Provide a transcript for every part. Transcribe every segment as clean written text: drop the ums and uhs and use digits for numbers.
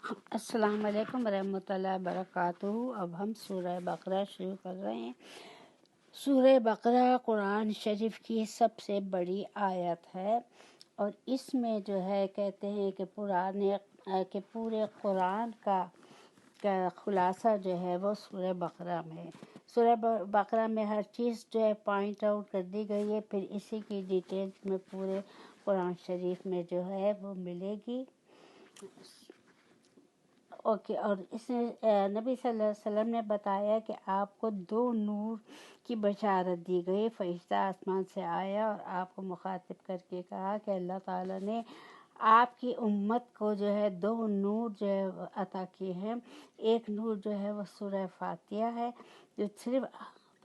السلام علیکم ورحمۃ اللہ وبرکاتہ۔ اب ہم سورہ بقرہ شروع کر رہے ہیں۔ سورہ بقرہ قرآن شریف کی سب سے بڑی آیت ہے، اور اس میں جو ہے کہتے ہیں کہ پورے قرآن کا خلاصہ جو ہے وہ سورہ بقرہ میں ہے۔ سورہ بقرہ میں ہر چیز جو ہے پوائنٹ آؤٹ کر دی گئی ہے، پھر اسی کی ڈیٹیل میں پورے قرآن شریف میں جو ہے وہ ملے گی۔ اوکے، اور اس میں نبی صلی اللہ علیہ وسلم نے بتایا کہ آپ کو 2 نور کی بشارت دی گئی۔ فرشتہ آسمان سے آیا اور آپ کو مخاطب کر کے کہا کہ اللہ تعالیٰ نے آپ کی امت کو جو ہے 2 نور جو ہے عطا کیے ہیں۔ ایک نور جو ہے وہ سورہ فاتحہ ہے، جو صرف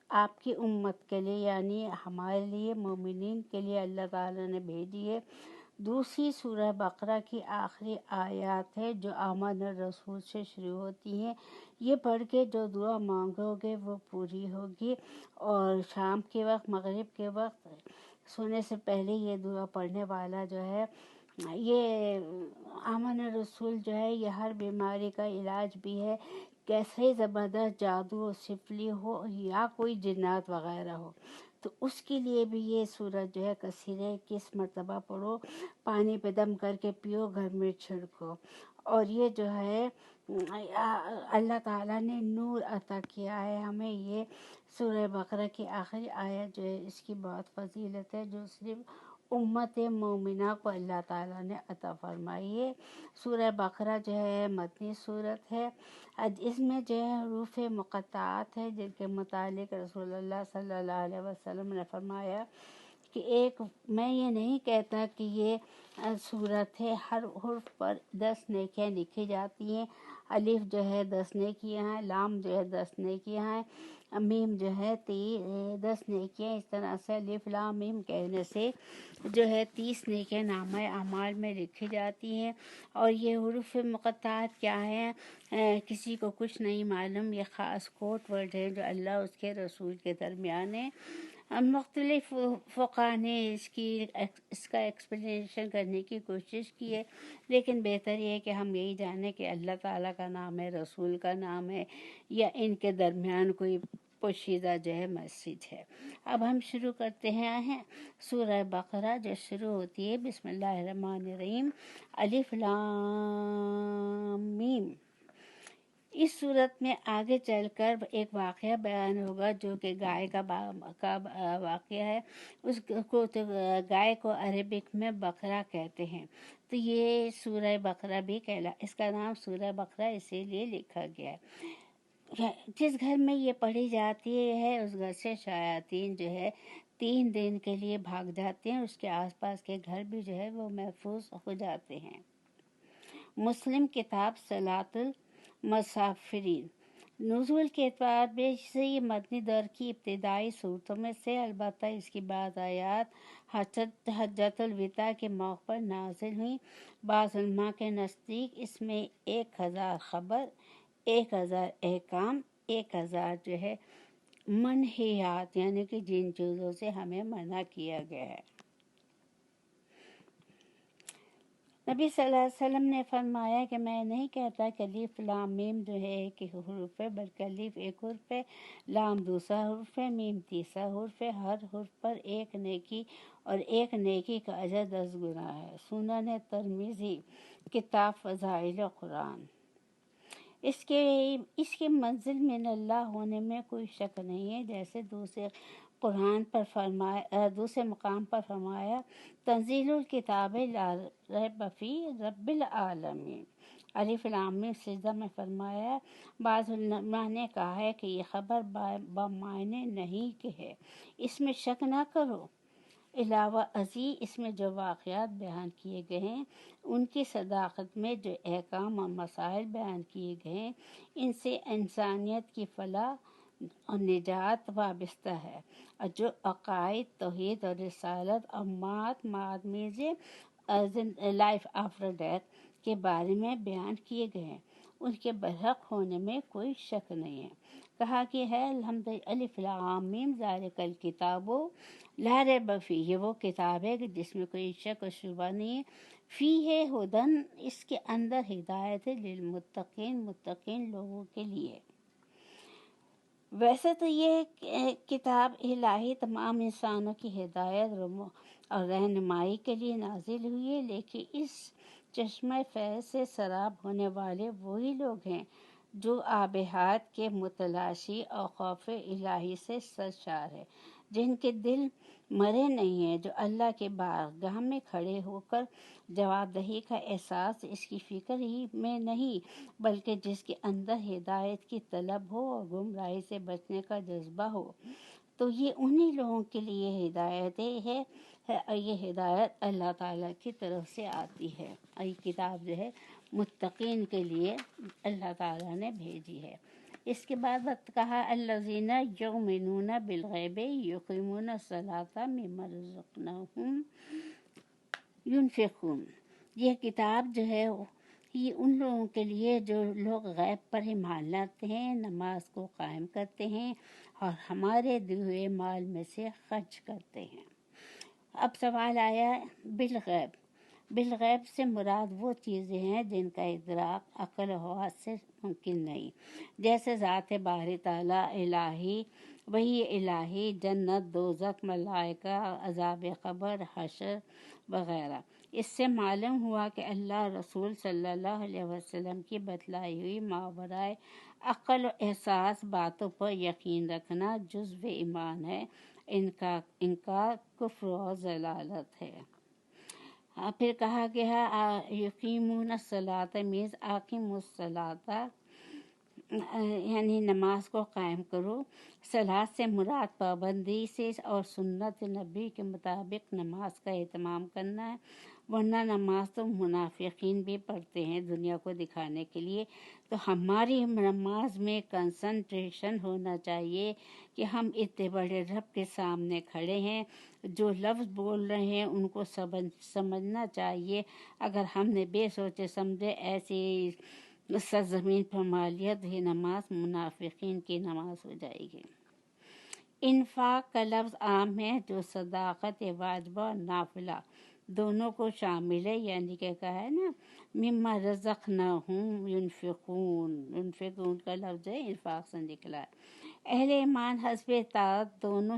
آپ کی امت کے لیے یعنی ہمارے لیے مومنین کے لیے اللہ تعالیٰ نے بھیجی ہے۔ دوسری سورہ بقرہ کی آخری آیات ہے جو آمن الرسول سے شروع ہوتی ہیں۔ یہ پڑھ کے جو دعا مانگو گے وہ پوری ہوگی، اور شام کے وقت، مغرب کے وقت سونے سے پہلے یہ دعا پڑھنے والا جو ہے، یہ آمن الرسول جو ہے یہ ہر بیماری کا علاج بھی ہے، کیسے زبردست جادو و سفلی ہو یا کوئی جنات وغیرہ ہو تو اس کے لیے بھی یہ سورت جو ہے کثیر ہے۔ 21 مرتبہ پڑھو، پانی پہ دم کر کے پیو، گھر میں چھڑکو، اور یہ جو ہے اللہ تعالیٰ نے نور عطا کیا ہے ہمیں۔ یہ سورہ بقرہ کی آخری آیت جو ہے اس کی بہت فضیلت ہے، جو صرف امت مومنہ کو اللہ تعالیٰ نے عطا فرمائی ہے۔ سورہ بقرہ جو ہے مدنی سورت ہے، اس میں جو ہے حروف مقطعات ہے جن کے متعلق رسول اللہ صلی اللہ علیہ وسلم نے فرمایا کہ میں یہ نہیں کہتا کہ یہ سورت ہے، ہر حرف پر 10 نیکیاں لکھی جاتی ہیں۔ الف جو ہے 10 نیکیاں ہیں، لام جو ہے 10 نیکیاں ہیں، میم جو ہے 10 نیکیاں۔ اس طرح سے الف لام میم کہنے سے جو ہے 30 نیکیاں نامہ اعمال میں لکھی جاتی ہیں۔ اور یہ حروف مقطعات کیا ہیں، کسی کو کچھ نہیں معلوم، یہ خاص کوڈ ورڈ ہیں جو اللہ اس کے رسول کے درمیان ہیں۔ مختلف فقہ نے اس کا ایکسپلینیشن کرنے کی کوشش کی ہے، لیکن بہتر یہ ہے کہ ہم یہی جانیں کہ اللہ تعالیٰ کا نام ہے، رسول کا نام ہے، یا ان کے درمیان کوئی پوشیدہ جو ہے میسیج ہے۔ اب ہم شروع کرتے ہیں سورہ بقرہ، جو شروع ہوتی ہے بسم اللہ الرحمن الرحیم، الف لام میم۔ اس صورت میں آگے چل کر ایک واقعہ بیان ہوگا جو کہ گائے کا واقعہ ہے۔ اس کو تو گائے کو عربک میں بقرہ کہتے ہیں، تو یہ سورہ بقرہ بھی اس کا نام سورہ بقرہ اسی لیے لکھا گیا ہے۔ جس گھر میں یہ پڑھی جاتی ہے اس گھر سے شیاطین جو ہے 3 دن کے لیے بھاگ جاتے ہیں، اس کے آس پاس کے گھر بھی جو ہے وہ محفوظ ہو جاتے ہیں۔ مسلم کتاب صلاۃ المسافرین۔ نزول کے اعتبار سے یہ مدنی دور کی ابتدائی صورتوں میں سے، البتہ اس کی بعض آیات حجۃ الوداع کے موقع پر نازل ہوئیں۔ بعض علماء کے نزدیک اس میں 1000 خبر، 1000 احکام، 1000 جو ہے منہیات یعنی کہ جن چیزوں سے ہمیں منع کیا گیا ہے۔ نبی صلی اللہ علیہ وسلم نے فرمایا کہ میں نہیں کہتا کہ الف لام میم جو ہے ایک حرف ہے، بلکہ الف ایک حرف ہے، لام دوسرا حرف ہے، میم تیسرا حرف ہے۔ ہر حرف پر 1 نیکی اور 1 نیکی کا اجر 10 گنا ہے۔ سنن ترمذی، کتاب فضائل قرآن۔ اس کے منزل من اللہ ہونے میں کوئی شک نہیں ہے، جیسے دوسرے مقام پر فرمایا تنزیل الکتاب لا ریب فی رب العالمین۔ الف لام میم سجدہ میں فرمایا۔ بعض علماء نے کہا ہے کہ یہ خبر بمعنی نہیں کہ ہے، اس میں شک نہ کرو۔ علاوہ ازیں اس میں جو واقعات بیان کیے گئے ہیں ان کی صداقت میں جو احکام اور مسائل بیان کیے گئے ہیں ان سے انسانیت کی فلاح اور نجات وابستہ ہے، اور جو عقائد توحید اور رسالت اور معاد میزے لائف آفٹر ڈیتھ کے بارے میں بیان کیے گئے ہیں ان کے برحق ہونے میں کوئی شک نہیں ہے۔ کہا کہ ہے الف لام میم ذالک الکتاب لا ریب فیہ، یہ وہ کتاب ہے کہ جس میں کوئی شک و شبہ نہیں ہے، فی ہے ہدن، اس کے اندر ہدایت ہے، للمتقین، متقین لوگوں کے لیے۔ ویسے تو یہ کتاب الہی تمام انسانوں کی ہدایت اور رہنمائی کے لیے نازل ہوئی ہے، لیکن اس چشمہ فیض سے سراب ہونے والے وہی لوگ ہیں جو آب حیات کے متلاشی اور خوف الہی سے سرشار ہے، جن کے دل مرے نہیں ہیں، جو اللہ کے بارگاہ میں کھڑے ہو کر جواب دہی کا احساس اس کی فکر ہی میں نہیں، بلکہ جس کے اندر ہدایت کی طلب ہو اور گمراہی سے بچنے کا جذبہ ہو۔ تو یہ انہی لوگوں کے لیے ہدایت ہے، اور یہ ہدایت اللہ تعالیٰ کی طرف سے آتی ہے، اور یہ کتاب جو ہے متقین کے لیے اللہ تعالیٰ نے بھیجی ہے۔ اس کے بعد کہا الذین یؤمنون بالغیب یقیمون الصلاۃ مما رزقناہم ينفقون۔ یہ کتاب جو ہے یہ ان لوگوں کے لیے جو لوگ غیب پر ایمان لاتے ہیں، نماز کو قائم کرتے ہیں اور ہمارے دیے ہوئے مال میں سے خرچ کرتے ہیں۔ اب سوال آیا بالغیب۔ بالغیب سے مراد وہ چیزیں ہیں جن کا ادراک عقل و حواس سے ممکن نہیں، جیسے ذات باری تعالیٰ، الہی وحی الہی، جنت، دوزخ، ملائکہ، عذاب قبر، حشر وغیرہ۔ اس سے معلوم ہوا کہ اللہ رسول صلی اللہ علیہ وسلم کی بتلائی ہوئی ماورائے عقل و احساس باتوں پر یقین رکھنا جزو ایمان ہے، ان کا کفر و ضلالت ہے۔ پھر کہا گیا یقیمون الصلاۃ میز اقیموا الصلاۃ، یعنی نماز کو قائم کرو۔ صلاۃ سے مراد پابندی سے اور سنت نبی کے مطابق نماز کا اہتمام کرنا ہے، ورنہ نماز تو منافقین بھی پڑھتے ہیں دنیا کو دکھانے کے لیے۔ تو ہماری نماز میں کنسنٹریشن ہونا چاہیے کہ ہم اتنے بڑے رب کے سامنے کھڑے ہیں، جو لفظ بول رہے ہیں ان کو سمجھنا چاہیے۔ اگر ہم نے بے سوچے سمجھے ایسی سرزمین پر مالیہ تو یہ نماز منافقین کی نماز ہو جائے گی۔ انفاق کا لفظ عام ہے جو صداقت واجبہ اور نافلہ دونوں کو شامل ہے، یعنی کہ کہا ہے نا مما رزقناہم ینفقون، ینفقون کا لفظ ہے انفاق سے نکلا ہے۔ اہل ایمان حسب طاعت دونوں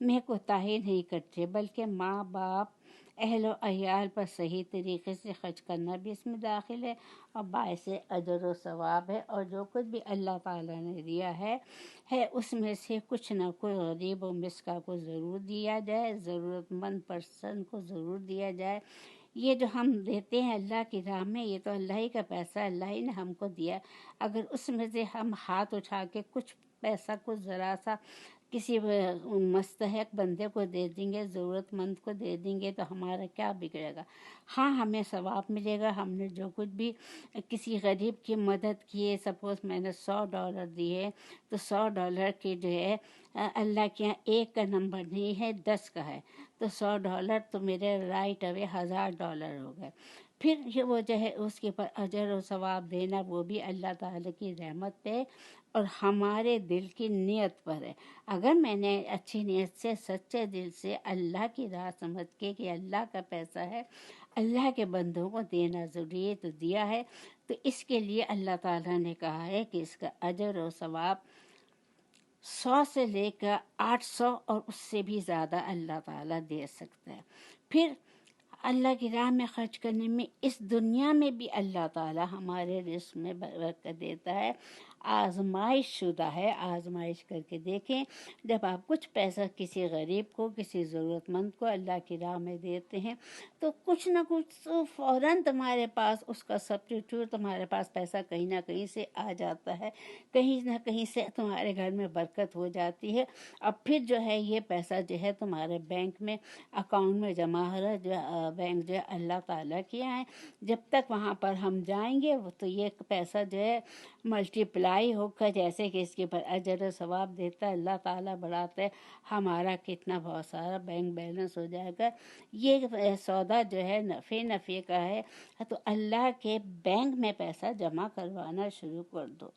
میں کوتاہی نہیں کرتے، بلکہ ماں باپ، اہل و عیال پر صحیح طریقے سے خرچ کرنا بھی اس میں داخل ہے اور باعث اجر و ثواب ہے، اور جو کچھ بھی اللہ تعالیٰ نے دیا ہے اس میں سے کچھ نہ کچھ غریب و مسکین کو ضرور دیا جائے، ضرورت مند پرسن کو ضرور دیا جائے۔ یہ جو ہم دیتے ہیں اللہ کی راہ میں، یہ تو اللہ ہی کا پیسہ، اللہ ہی نے ہم کو دیا۔ اگر اس میں سے ہم ہاتھ اٹھا کے کچھ پیسہ کو ذرا سا کسی مستحق بندے کو دے دیں گے، ضرورت مند کو دے دیں گے، تو ہمارا کیا بگڑے گا؟ ہاں ہمیں ثواب ملے گا، ہم نے جو کچھ بھی کسی غریب کی مدد کی ہے، سپوز میں نے $100 دیے تو $100 کی جو ہے اللہ کے یہاں 1 کا نمبر نہیں ہے، 10 کا ہے، تو $100 تو میرے رائٹ اوے $1000 ہو گئے۔ پھر یہ وہ جو ہے اس کے پر اجر و ثواب دینا وہ بھی اللہ تعالیٰ کی رحمت پہ اور ہمارے دل کی نیت پر ہے۔ اگر میں نے اچھی نیت سے سچے دل سے اللہ کی راہ سمجھ کے کہ اللہ کا پیسہ ہے، اللہ کے بندوں کو دینا ضروری ہے تو دیا ہے، تو اس کے لیے اللہ تعالیٰ نے کہا ہے کہ اس کا اجر و ثواب 100 سے لے کر 800 اور اس سے بھی زیادہ اللہ تعالیٰ دے سکتا ہے۔ پھر اللہ کی راہ میں خرچ کرنے میں اس دنیا میں بھی اللہ تعالیٰ ہمارے رزق میں برکت دیتا ہے۔ آزمائش شدہ ہے، آزمائش کر کے دیکھیں، جب آپ کچھ پیسہ کسی غریب کو، کسی ضرورت مند کو اللہ کی راہ میں دیتے ہیں تو کچھ نہ کچھ فوراً تمہارے پاس اس کا سبسٹیٹیوٹ، تمہارے پاس پیسہ کہیں نہ کہیں سے آ جاتا ہے، کہیں نہ کہیں سے تمہارے گھر میں برکت ہو جاتی ہے، اب پھر جو ہے یہ پیسہ جو ہے تمہارے بینک میں اکاؤنٹ میں جمع ہو رہا ہے، جو بینک جو ہے اللہ تعالیٰ کے یہاں ہے، جب تک وہاں پر ہم جائیں گے تو یہ پیسہ جو ہے ملٹی پلائی ہو کر جیسے کہ اس کے پر اجر و ثواب دیتا ہے اللہ تعالیٰ، بڑھاتا ہے، ہمارا کتنا بہت سارا بینک بیلنس ہو جائے گا۔ یہ سودا جو ہے نفع کا ہے، تو اللہ کے بینک میں پیسہ جمع کروانا شروع کر دو۔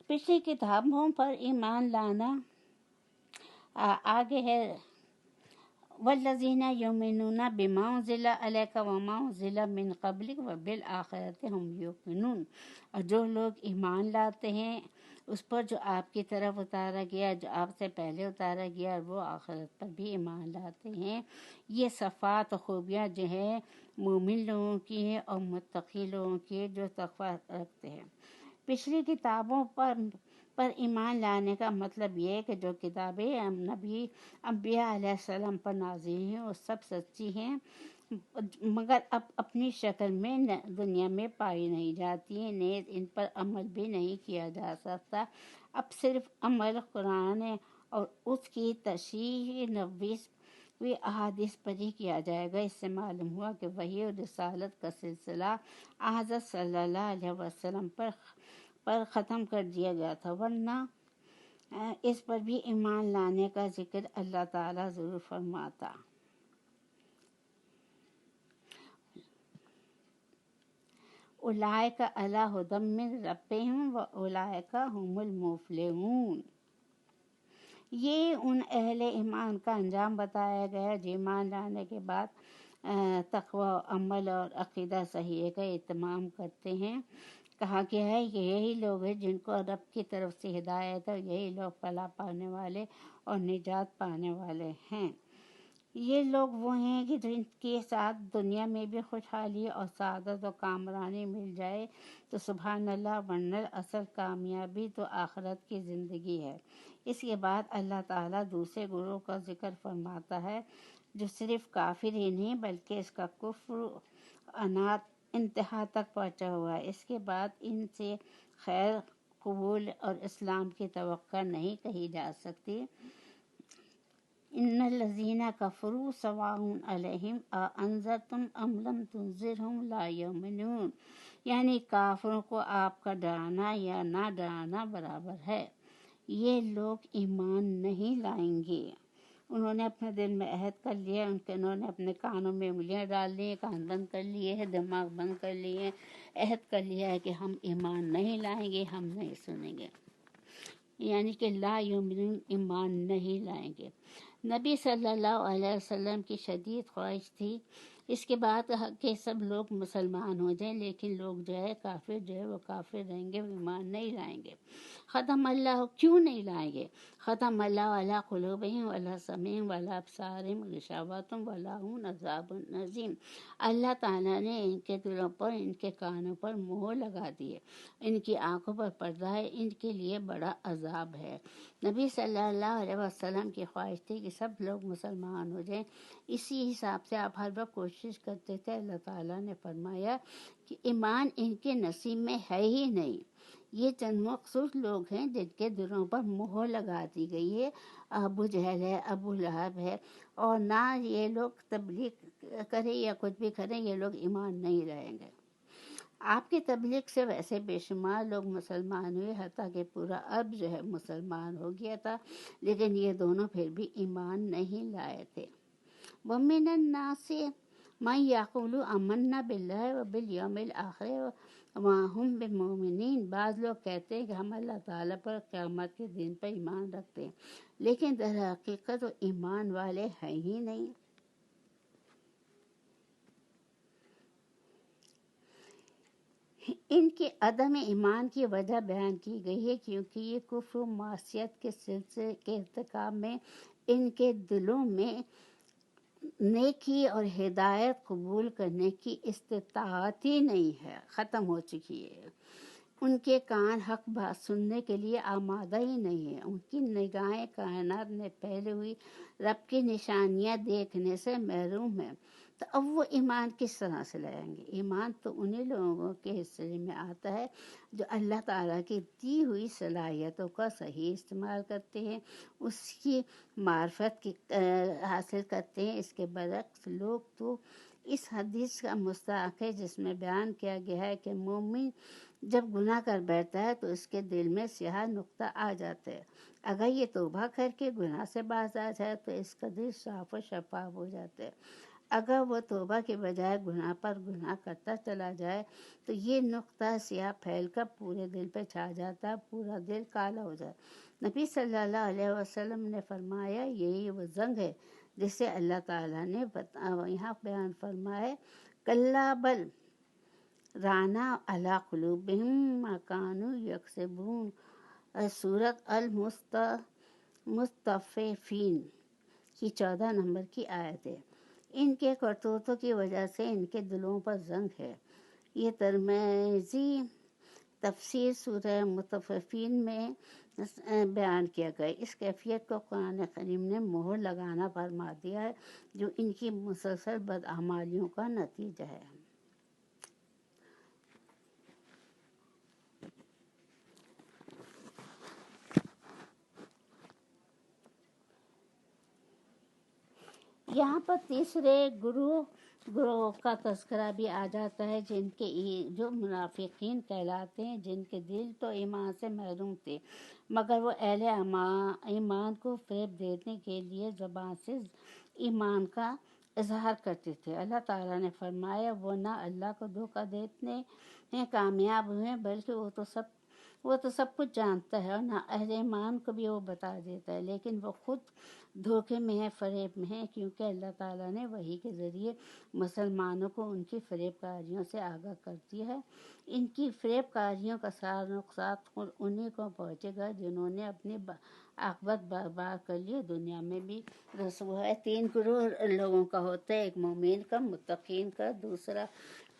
پچھلی کتابوں پر ایمان لانا آگے ہے والذین یؤمنون بما انزل الیک وما انزل من قبلک وبالآخرۃ ہم یوقنون، اور جو لوگ ایمان لاتے ہیں اس پر جو آپ کی طرف اتارا گیا، جو آپ سے پہلے اتارا گیا، اور وہ آخرت پر بھی ایمان لاتے ہیں، یہ صفات و خوبیاں جو ہیں مومن لوگوں کی ہیں اور متقی لوگوں کی ہیں جو تقوی رکھتے ہیں۔ پچھلی کتابوں پر ایمان لانے کا مطلب یہ ہے کہ جو کتابیں انبیاء علیہ السلام پر نازل ہیں وہ سب سچی ہیں، مگر اب اپنی شکل میں دنیا میں پائی نہیں جاتی ہیں، نیز ان پر عمل بھی نہیں کیا جا سکتا۔ اب صرف عمل قرآن اور اس کی تشریح نبوی احادیث پر ہی کیا جائے گا۔ اس سے معلوم ہوا کہ وحی اور رسالت کا سلسلہ حضرت صلی اللہ علیہ وسلم پر ختم کر دیا گیا تھا، ورنہ اس پر بھی ایمان لانے کا ذکر اللہ تعالیٰ ضرور فرماتا۔ اولئک علی ھدی من ربہم واولئک ھم المفلحون۔ یہ ان اہل ایمان کا انجام بتایا گیا جو ایمان لانے کے بعد تقوی، عمل اور عقیدہ صحیح کا اہتمام کرتے ہیں۔ کہا گیا ہے کہ یہی لوگ ہیں جن کو رب کی طرف سے ہدایت ہے، یہی لوگ فلاح پانے والے اور نجات پانے والے ہیں۔ یہ لوگ وہ ہیں کہ جن کے ساتھ دنیا میں بھی خوشحالی اور سعادت و کامرانی مل جائے تو سبحان اللہ، ورنہ اصل کامیابی تو آخرت کی زندگی ہے۔ اس کے بعد اللہ تعالیٰ دوسرے گروہ کا ذکر فرماتا ہے جو صرف کافر ہی نہیں بلکہ اس کا کفر و عناد انتہا تک پہنچا ہوا ہے۔ اس کے بعد ان سے خیر، قبول اور اسلام کی توقع نہیں کہی جا سکتی۔ ان الذین کفروا سواء علیہم اانذرتم ام لم تنذرہم لا یؤمنون، یعنی کافروں کو آپ کا ڈرانا یا نہ ڈرانا برابر ہے، یہ لوگ ایمان نہیں لائیں گے۔ انہوں نے اپنے دل میں عہد کر لیا، انہوں نے اپنے کانوں میں انگلیاں ڈال لی ہیں، کان بند کر لیے ہیں، دماغ بند کر لیے ہیں، عہد کر لیا ہے کہ ہم ایمان نہیں لائیں گے، ہم نہیں سنیں گے، یعنی کہ لا یؤمنون، ایمان نہیں لائیں گے۔ نبی صلی اللہ علیہ وسلم کی شدید خواہش تھی اس کے بعد کہ سب لوگ مسلمان ہو جائیں، لیکن لوگ جو ہے کافر جو ہے وہ کافر رہیں گے، وہ ایمان نہیں لائیں گے۔ ختم اللہ، کیوں نہیں لائیں گے؟ ختم اللہ علی قلوبہم وعلی سمعہم وعلی ابصارہم غشاوۃ ولہم عذاب عظیم۔ اللہ تعالیٰ نے ان کے دلوں پر، ان کے کانوں پر مہر لگا دی ہے، ان کی آنکھوں پر پردہ ہے، ان کے لیے بڑا عذاب ہے۔ نبی صلی اللہ علیہ وسلم کی خواہش تھی کہ سب لوگ مسلمان ہو جائیں، اسی حساب سے آپ ہر وقت کوشش کرتے تھے۔ اللہ تعالیٰ نے فرمایا کہ ایمان ان کے نصیب میں ہے ہی نہیں، یہ چند مخصوص لوگ ہیں جن کے دلوں پر مہر لگا دی گئی ہے۔ ابو جہل ہے، ابو لہب ہے، اور نہ یہ لوگ تبلیغ کریں یا کچھ بھی کریں، یہ لوگ ایمان نہیں لائیں گے۔ آپ کی تبلیغ سے ویسے بے شمار لوگ مسلمان ہوئے، حتیٰ کہ پورا عرب جو ہے مسلمان ہو گیا تھا، لیکن یہ دونوں پھر بھی ایمان نہیں لائے تھے۔ وَمِنَ النَّاسِ مَن يَقُولُ آمَنَّا بِاللَّهِ وَبِالْيَوْمِ الْآخِرِ وَمَا هُم بِمُؤْمِنِينَ، بعض لوگ کہتے ہیں کہ ہم اللہ تعالیٰ پر، قیامت کے دن پر ایمان رکھتے ہیں، لیکن در حقیقت وہ ایمان والے ہیں ہی نہیں۔ ان کے عدم ایمان کی وجہ بیان کی گئی ہے کیونکہ یہ کفر و معصیت کے سلسلے کے ارتکاب میں ان کے دلوں میں نیکی اور ہدایت قبول کرنے کی استطاعت ہی نہیں ہے، ختم ہو چکی ہے۔ ان کے کان حق بات سننے کے لیے آمادہ ہی نہیں ہیں، ان کی نگاہیں کائنات میں پھیلی ہوئی رب کی نشانیاں دیکھنے سے محروم ہیں، تو اب وہ ایمان کس طرح سے لائیں گے؟ ایمان تو انہی لوگوں کے حصے میں آتا ہے جو اللہ تعالیٰ کی دی ہوئی صلاحیتوں کا صحیح استعمال کرتے ہیں، اس کی معرفت کی حاصل کرتے ہیں۔ اس کے برعکس لوگ تو اس حدیث کا مستحق ہے جس میں بیان کیا گیا ہے کہ مومن جب گناہ کر بیٹھتا ہے تو اس کے دل میں سیاہ نقطہ آ جاتا ہے، اگر یہ توبہ کر کے گناہ سے باز آ جائے تو اس کا دل صاف و شفاف ہو جاتا ہے، اگر وہ توبہ کے بجائے گناہ پر گناہ کرتا چلا جائے تو یہ نقطہ سیاہ پھیل کر پورے دل پہ چھا جاتا ہے، پورا دل کالا ہو جاتا ہے۔ نبی صلی اللہ علیہ وسلم نے فرمایا یہی وہ زنگ ہے جسے اللہ تعالیٰ نے یہاں بیان فرمائے کلا بل رانا علی قلوبہم ما کانوا یکسبون، سورۃ المستففین کی 14 نمبر کی آیت ہے۔ ان کے کرتوتوں کی وجہ سے ان کے دلوں پر زنگ ہے۔ یہ ترمذی تفسیر سورہ مطففین میں بیان کیا گیا۔ اس کیفیت کو قرآن کریم نے مہر لگانا فرما دیا ہے، جو ان کی مسلسل بدعمالیوں کا نتیجہ ہے۔ یہاں پر تیسرے گروہ کا تذکرہ بھی آ جاتا ہے، جو منافقین کہلاتے ہیں، جن کے دل تو ایمان سے محروم تھے، مگر وہ اہل ایمان کو فریب دینے کے لیے زبان سے ایمان کا اظہار کرتے تھے۔ اللہ تعالیٰ نے فرمایا وہ نہ اللہ کو دھوکہ دینے میں کامیاب ہوئے، بلکہ وہ تو سب کچھ جانتا ہے، اور نہ اہل ایمان کو بھی وہ بتا دیتا ہے، لیکن وہ خود دھوکے میں ہے، فریب میں ہے، کیونکہ اللہ تعالیٰ نے وحی کے ذریعے مسلمانوں کو ان کی فریب کاریوں سے آگاہ کر دیا ہے۔ ان کی فریب کاریوں کا سارا نقصان خود انہی کو پہنچے گا جنہوں نے اپنی عاقبت برباد کر لی، دنیا میں بھی رسوا ہے۔ 3 گروہ لوگوں کا ہوتا ہے، ایک مومن کا، متقین کا، دوسرا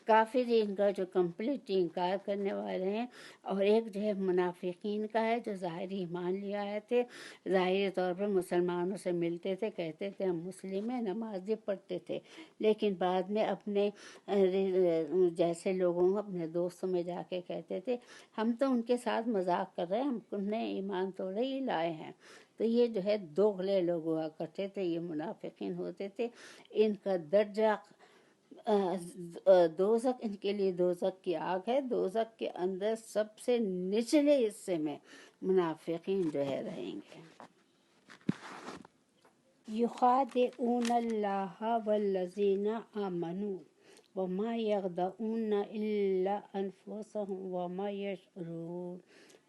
کافرین کا جو کمپلیٹ انکار کرنے والے ہیں، اور ایک جو ہے منافقین کا ہے، جو ظاہری ایمان لے آئے تھے، ظاہری طور پر مسلمانوں سے ملتے تھے، کہتے تھے ہم مسلم ہیں، نماز بھی پڑھتے تھے، لیکن بعد میں اپنے جیسے لوگوں اپنے دوستوں میں جا کے کہتے تھے ہم تو ان کے ساتھ مذاق کر رہے ہیں، ہم انہیں ایمان توڑے ہی لائے ہیں۔ تو یہ جو ہے دوغلے لوگ ہوا کرتے تھے، یہ منافقین ہوتے تھے۔ ان کا درجہ دوزخ، ان کے لیے دوزخ کی آگ ہے، دوزخ کے اندر سب سے نچلے حصے میں منافقین جو ہے رہیں گے۔ یخادعون اللہ والذین آمنوا وما یخدعون الا انفسهم وما یشعرون۔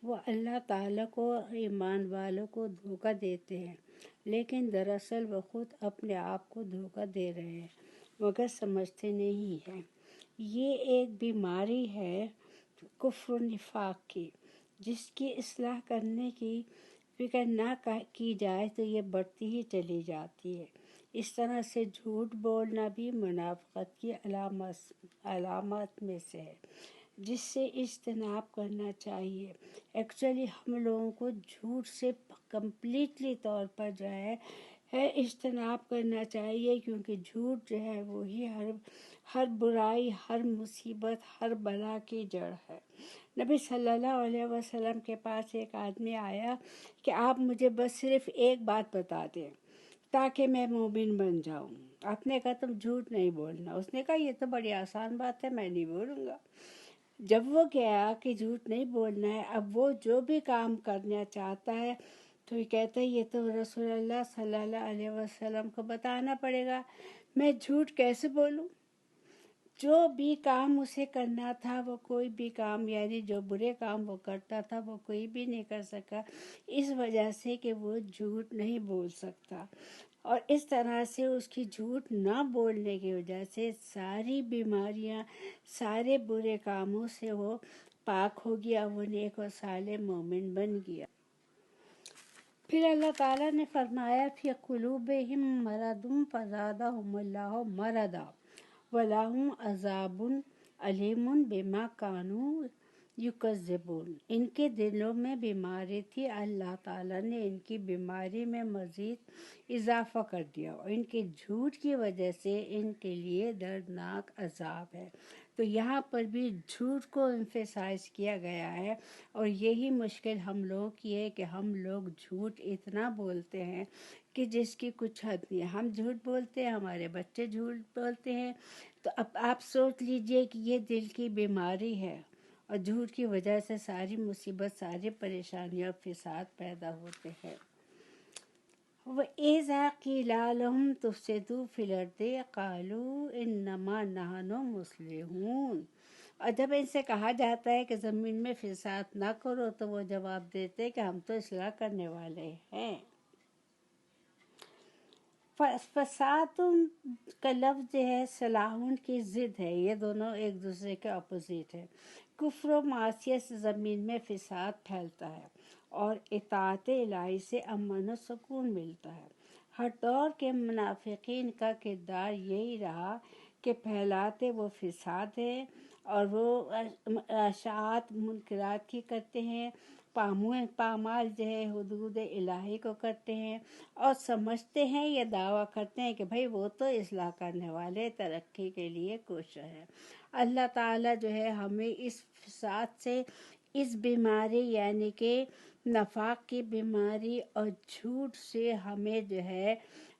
وہ اللہ تعالیٰ کو اور ایمان والوں کو دھوکہ دیتے ہیں، لیکن دراصل وہ خود اپنے آپ کو دھوکہ دے رہے ہیں، مگر سمجھتے نہیں ہیں۔ یہ ایک بیماری ہے کفر و نفاق کی، جس کی اصلاح کرنے کی فکر نہ کی جائے تو یہ بڑھتی ہی چلی جاتی ہے۔ اس طرح سے جھوٹ بولنا بھی منافقت کی علامات میں سے ہے، جس سے اجتناب کرنا چاہیے۔ ایکچولی ہم لوگوں کو جھوٹ سے کمپلیٹلی طور پر جو ہے اجتناب کرنا چاہیے، کیونکہ جھوٹ جو ہے وہی ہر برائی، ہر مصیبت، ہر بلا کی جڑ ہے۔ نبی صلی اللہ علیہ وسلم کے پاس ایک آدمی آیا کہ آپ مجھے بس صرف ایک بات بتا دیں تاکہ میں مومن بن جاؤں۔ آپ نے کہا تم جھوٹ نہیں بولنا۔ اس نے کہا یہ تو بڑی آسان بات ہے، میں نہیں بولوں گا۔ جب وہ گیا کہ جھوٹ نہیں بولنا ہے، اب وہ جو بھی کام کرنا چاہتا ہے تو یہ کہتا ہے یہ تو رسول اللہ صلی اللہ علیہ وسلم کو بتانا پڑے گا، میں جھوٹ کیسے بولوں؟ جو بھی کام اسے کرنا تھا، وہ کوئی بھی کام، یعنی جو برے کام وہ کرتا تھا وہ کوئی بھی نہیں کر سکا، اس وجہ سے کہ وہ جھوٹ نہیں بول سکتا۔ اور اس طرح سے اس کی جھوٹ نہ بولنے کی وجہ سے ساری بیماریاں، سارے برے کاموں سے وہ پاک ہو گیا، وہ نیک و صالح مومن بن گیا۔ پھر اللہ تعالیٰ نے فرمایا فی قلوبہم مرض فزادہم اللہ مرضا وَلَهُمْ عَذَابٌ عَلِیمٌ بِمَا كَانُوا یکذبون۔ ان کے دلوں میں بیماری تھی، اللہ تعالیٰ نے ان کی بیماری میں مزید اضافہ کر دیا، اور ان کے جھوٹ کی وجہ سے ان کے لیے دردناک عذاب ہے۔ تو یہاں پر بھی جھوٹ کو ایمفیسائز کیا گیا ہے، اور یہی مشکل ہم لوگوں کی ہے کہ ہم لوگ جھوٹ اتنا بولتے ہیں کہ جس کی کچھ حد نہیں ہے۔ ہم جھوٹ بولتے ہیں، ہمارے بچے جھوٹ بولتے ہیں، تو اب آپ سوچ لیجئے کہ یہ دل کی بیماری ہے، اور جھوٹ کی وجہ سے ساری مصیبت، ساری پریشانیاں اور فساد پیدا ہوتے ہیں۔ وَإِذَا قِيلَ لَهُمْ تُفْسِدُوا فِي الْأَرْضِ قَالُوا إِنَّمَا نَحْنُ مُصْلِحُونَ۔ اور جب ان سے کہا جاتا ہے کہ زمین میں فساد نہ کرو تو وہ جواب دیتے کہ ہم تو اصلاح کرنے والے ہیں۔ فساد کا لفظ جو ہے صلاحون کی ضد ہے، یہ دونوں ایک دوسرے کے اپوزٹ ہے۔ کفر و معصیت سے زمین میں فساد پھیلتا ہے اور اطاعت الہی سے امن و سکون ملتا ہے۔ ہر دور کے منافقین کا کردار یہی رہا کہ پھیلاتے وہ فساد ہے اور وہ اشاعت منکرات کی کرتے ہیں، پامال جو ہے حدود الہی کو کرتے ہیں اور سمجھتے ہیں یا دعویٰ کرتے ہیں کہ بھئی وہ تو اصلاح کرنے والے، ترقی کے لیے کوشش ہے۔ اللہ تعالیٰ جو ہے ہمیں اس فساد سے، اس بیماری یعنی کہ نفاق کی بیماری اور جھوٹ سے ہمیں جو ہے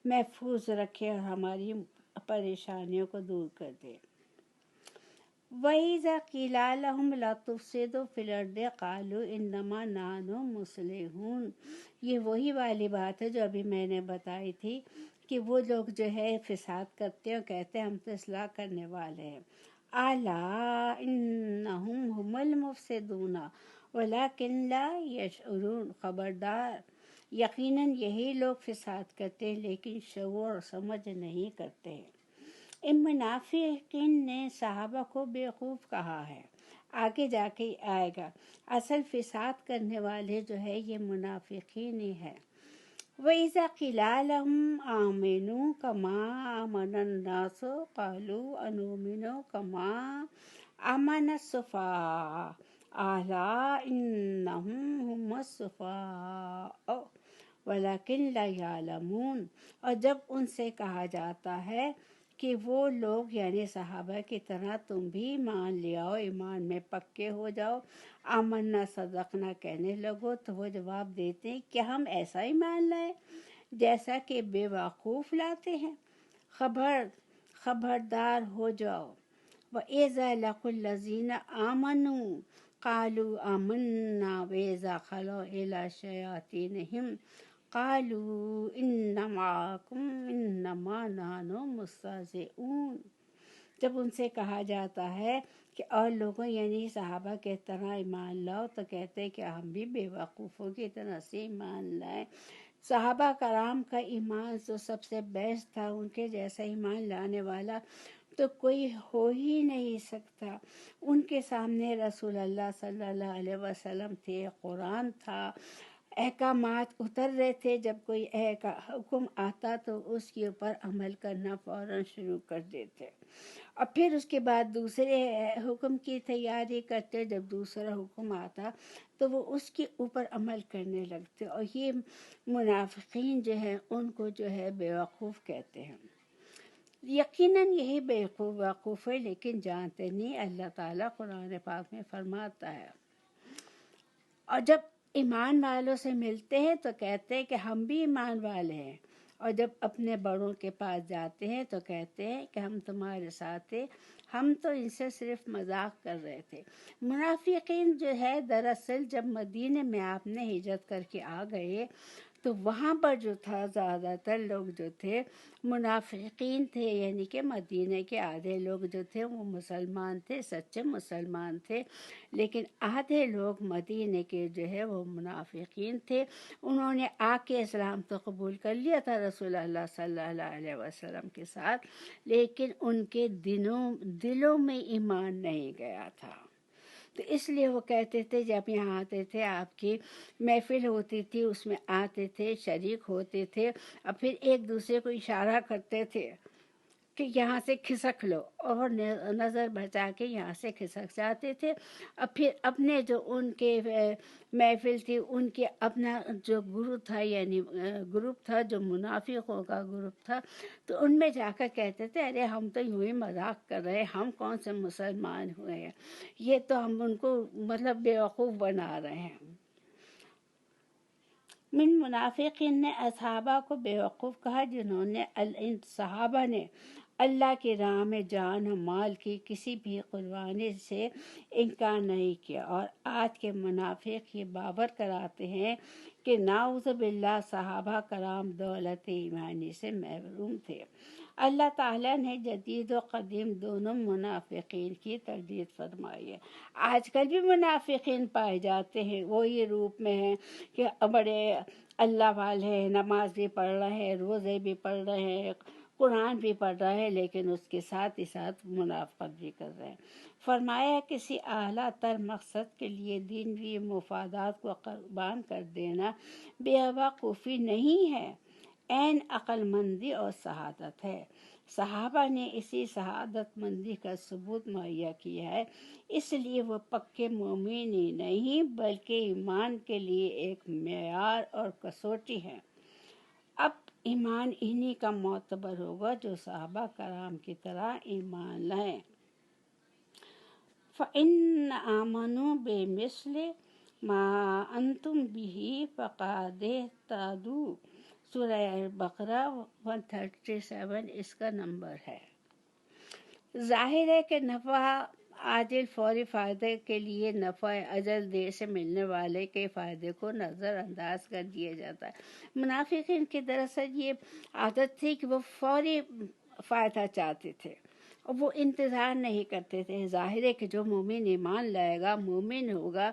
محفوظ رکھے اور ہماری پریشانیوں کو دور کر دے۔ وَإِذَا قِيلَ لَهُمْ لَا تُفْسِدُوا فِي الْأَرْضِ قَالُوا إِنَّمَا نَحْنُ مُصْلِحُونَ۔ یہ وہی والی بات ہے جو ابھی میں نے بتائی تھی کہ وہ لوگ جو ہے فساد کرتے ہیں اور کہتے ہیں ہم تو اصلاح کرنے والے ہیں۔ أَلَا إِنَّهُمْ هُمُ الْمُفْسِدُونَ وَلَكِنْ لَا يَشْعُرُونَ۔ خبردار، یقیناً یہی لوگ فساد کرتے ہیں لیکن شعور اور سمجھ نہیں کرتے۔ ان منافقین نے صحابہ کو بیوقوف کہا ہے، آگے جا کے آئے گا۔ اصل فساد کرنے والے جو ہے یہ منافقین ہی ہے۔ وَإِذَا قِيلَ لَهُمْ آمِنُوا كَمَا آمَنَ النَّاسُ قَالُوا أَنُؤْمِنُ كَمَا آمَنَ السُّفَهَاءُ أَلَا إِنَّهُمْ هُمُ السُّفَهَاءُ وَلَكِنْ لَا يَعْلَمُونَ۔ اور جب ان سے کہا جاتا ہے کہ وہ لوگ یعنی صحابہ کی طرح تم بھی ایمان لے آؤ، ایمان میں پکے ہو جاؤ، آمنا صدقنا کہنے لگو، تو وہ جواب دیتے ہیں کہ ہم ایسا ایمان لائے جیسا کہ بے وقوف لاتے ہیں۔ خبردار ہو جاؤ۔ وَإِذَا لَقُوا الَّذِينَ آمَنُوا قَالُوا آمَنَّا وَإِذَا خَلَوْا إِلَىٰ شَيَاطِينِهِمْ قَالُوا إِنَّ مَعَكُمْ إِنَّمَا نَحْنُ مُسْتَهْزِئُونَ۔ جب ان سے کہا جاتا ہے کہ اور لوگوں یعنی صحابہ کے طرح ایمان لاؤ تو کہتے ہیں کہ ہم بھی بے وقوفوں کی طرح سے ایمان لائیں۔ صحابہ کرام کا ایمان تو سب سے بیسٹ تھا، ان کے جیسا ایمان لانے والا تو کوئی ہو ہی نہیں سکتا۔ ان کے سامنے رسول اللہ صلی اللہ علیہ وسلم تھے، قرآن تھا، احکامات اتر رہے تھے، جب کوئی حکم آتا تو اس کے اوپر عمل کرنا فوراً شروع کر دیتے اور پھر اس کے بعد دوسرے حکم کی تیاری کرتے، جب دوسرا حکم آتا تو وہ اس کے اوپر عمل کرنے لگتے۔ اور یہ منافقین جو ہیں ان کو جو ہے بیوقوف کہتے ہیں۔ یقیناً یہی بیوقوف ہے لیکن جانتے نہیں۔ اللہ تعالیٰ قرآن پاک میں فرماتا ہے، اور جب ایمان والوں سے ملتے ہیں تو کہتے ہیں کہ ہم بھی ایمان والے ہیں، اور جب اپنے بڑوں کے پاس جاتے ہیں تو کہتے ہیں کہ ہم تمہارے ساتھ تھے، ہم تو ان سے صرف مذاق کر رہے تھے۔ منافقین جو ہے دراصل جب مدینے میں آپ نے ہجرت کر کے آ گئے تو وہاں پر جو تھا زیادہ تر لوگ جو تھے منافقین تھے، یعنی کہ مدینے کے آدھے لوگ جو تھے وہ مسلمان تھے، سچے مسلمان تھے، لیکن آدھے لوگ مدینے کے جو ہے وہ منافقین تھے۔ انہوں نے آ کے اسلام تو قبول کر لیا تھا رسول اللہ صلی اللہ علیہ وسلم کے ساتھ، لیکن ان کے دلوں میں ایمان نہیں گیا تھا۔ تو اس لیے وہ کہتے تھے جب یہاں آتے تھے، آپ کی محفل ہوتی تھی اس میں آتے تھے، شریک ہوتے تھے اور پھر ایک دوسرے کو اشارہ کرتے تھے کہ یہاں سے کھسک لو، اور نظر بچا کے یہاں سے کھسک جاتے تھے، اور پھر اپنے جو ان کے محفل تھی ان کے اپنا جو گروپ تھا، یعنی گروپ تھا جو منافقوں کا گروپ تھا، تو ان میں جا کر کہتے تھے ارے ہم تو یوں ہی مذاق کر رہے ہیں، ہم کون سے مسلمان ہوئے ہیں، یہ تو ہم ان کو مطلب بیوقوف بنا رہے ہیں۔ من منافقین نے اصحابہ کو بیوقوف کہا جنہوں نے ان صحابہ نے اللہ کی راہ میں جان و مال کی کسی بھی قربانی سے انکار نہیں کیا، اور آج کے منافق یہ باور کراتے ہیں کہ نعوذ باللہ صحابہ کرام دولت ایمانی سے محروم تھے۔ اللہ تعالیٰ نے جدید و قدیم دونوں منافقین کی تردید فرمائی ہے۔ آج کل بھی منافقین پائے جاتے ہیں، وہی روپ میں ہیں کہ بڑے اللہ والے ہیں، نماز بھی پڑھ رہے ہیں، روزے بھی پڑھ رہے ہیں، قرآن بھی پڑھ رہے ہیں، لیکن اس کے ساتھ ہی ساتھ منافقت بھی کر رہے ہیں۔ فرمایا کسی اعلیٰ تر مقصد کے لیے دینی مفادات کو قربان کر دینا بے وقوفی نہیں ہے، عین عقل مندی اور شہادت ہے۔ صحابہ نے اسی شہادت مندی کا ثبوت مہیا کیا ہے، اس لیے وہ پکے مومن ہی نہیں بلکہ ایمان کے لیے ایک معیار اور کسوٹی ہیں۔ اب ایمان انہی کا معتبر ہوگا جو صحابہ کرام کی طرح ایمان لائیں۔ فَإِنْ آمَنُوا بِمِثْلِ مَا أَنْتُمْ بِهِ فَقَدِ اهْتَدَوْا۔ سورہ بقرہ 137 اس کا نمبر ہے۔ ظاہر ہے کہ نفع عاجل فوری فائدے کے لیے نفع اجل دیر سے ملنے والے کے فائدے کو نظر انداز کر دیا جاتا ہے۔ منافقین کی دراصل یہ عادت تھی کہ وہ فوری فائدہ چاہتے تھے اور وہ انتظار نہیں کرتے تھے۔ ظاہر ہے کہ جو مومن ایمان لائے گا، مومن ہوگا،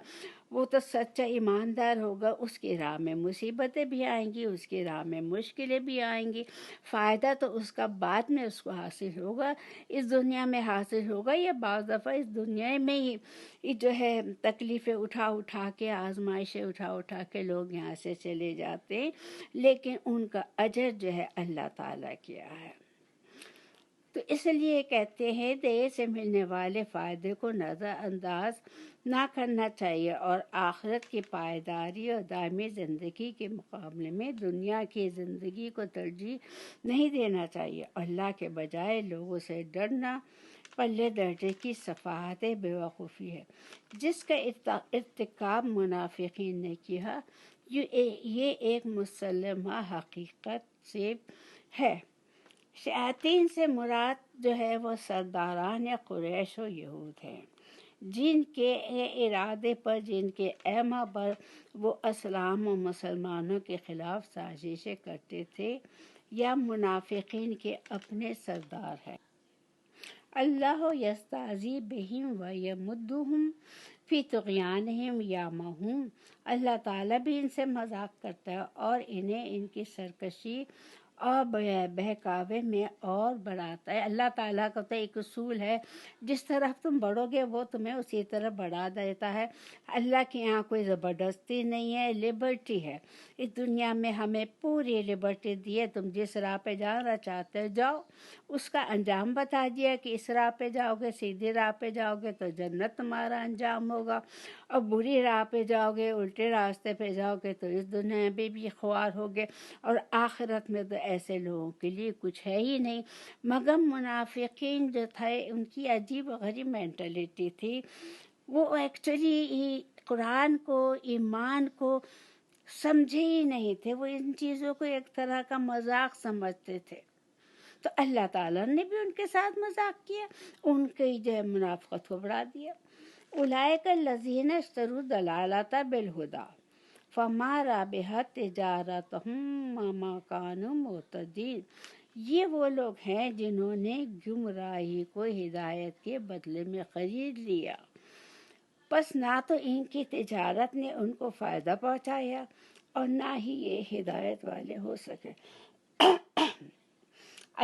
وہ تو سچا ایماندار ہوگا، اس کی راہ میں مصیبتیں بھی آئیں گی، اس کی راہ میں مشکلیں بھی آئیں گی، فائدہ تو اس کا بعد میں اس کو حاصل ہوگا، اس دنیا میں حاصل ہوگا، یا بعض دفعہ اس دنیا میں ہی جو ہے تکلیفیں اٹھا کے، آزمائشیں اٹھا کے لوگ یہاں سے چلے جاتے ہیں، لیکن ان کا اجر جو ہے اللہ تعالیٰ کیا ہے۔ تو اس لیے کہتے ہیں دیر سے ملنے والے فائدے کو نظر انداز نہ کرنا چاہیے اور آخرت کی پائیداری اور دائمی زندگی کے مقابلے میں دنیا کی زندگی کو ترجیح نہیں دینا چاہیے۔ اللہ کے بجائے لوگوں سے ڈرنا پلے درجے کی صفحات بے وقوفی ہے، جس کا ارتکاب منافقین نے کیا، یہ ایک مسلمہ حقیقت سے ہے۔ شیاطین سے مراد جو ہے وہ سرداران قریش و یہود ہیں، جن کے ارادے پر، جن کے ایما پر وہ اسلام و مسلمانوں کے خلاف سازشیں کرتے تھے، یا منافقین کے اپنے سردار ہیں۔ اللہ یستہزی بہم ویمدہم فی طغیانہم یعمہون۔ اللہ تعالیٰ بھی ان سے مذاق کرتا ہے اور انہیں ان کی سرکشی اور بہکاوے میں اور بڑھاتا ہے۔ اللہ تعالیٰ کا تو ایک اصول ہے، جس طرف تم بڑھو گے وہ تمہیں اسی طرف بڑھا دیتا ہے۔ اللہ کے یہاں کوئی زبردستی نہیں ہے، لبرٹی ہے۔ اس دنیا میں ہمیں پوری لبرٹی دی ہے، تم جس راہ پہ جانا چاہتے ہو جاؤ، اس کا انجام بتا دیا کہ اس راہ پہ جاؤ گے، سیدھی راہ پہ جاؤ گے تو جنت تمہارا انجام ہوگا، اور بری راہ پہ جاؤ گے، الٹے راستے پہ جاؤ گے تو اس دنیا میں بھی خوار ہوگے، اور آخرت میں تو ایسے لوگوں کے لیے کچھ ہے ہی نہیں۔ مگر منافقین جو تھے، ان کی عجیب و غریب مینٹلٹی تھی، وہ ایکچولی قرآن کو، ایمان کو سمجھے ہی نہیں تھے، وہ ان چیزوں کو ایک طرح کا مذاق سمجھتے تھے۔ تو اللہ تعالیٰ نے بھی ان کے ساتھ مذاق کیا، ان کی جو ہے منافقت کو بڑھا دیا۔ اولئک الذین اشتروا الضلالۃ بالہدی فما ربحت تجارتہم وما کانوا مہتدین۔ یہ وہ لوگ ہیں جنہوں نے گمراہی کو ہدایت کے بدلے میں خرید لیا، پس نہ تو ان کی تجارت نے ان کو فائدہ پہنچایا اور نہ ہی یہ ہدایت والے ہو سکے۔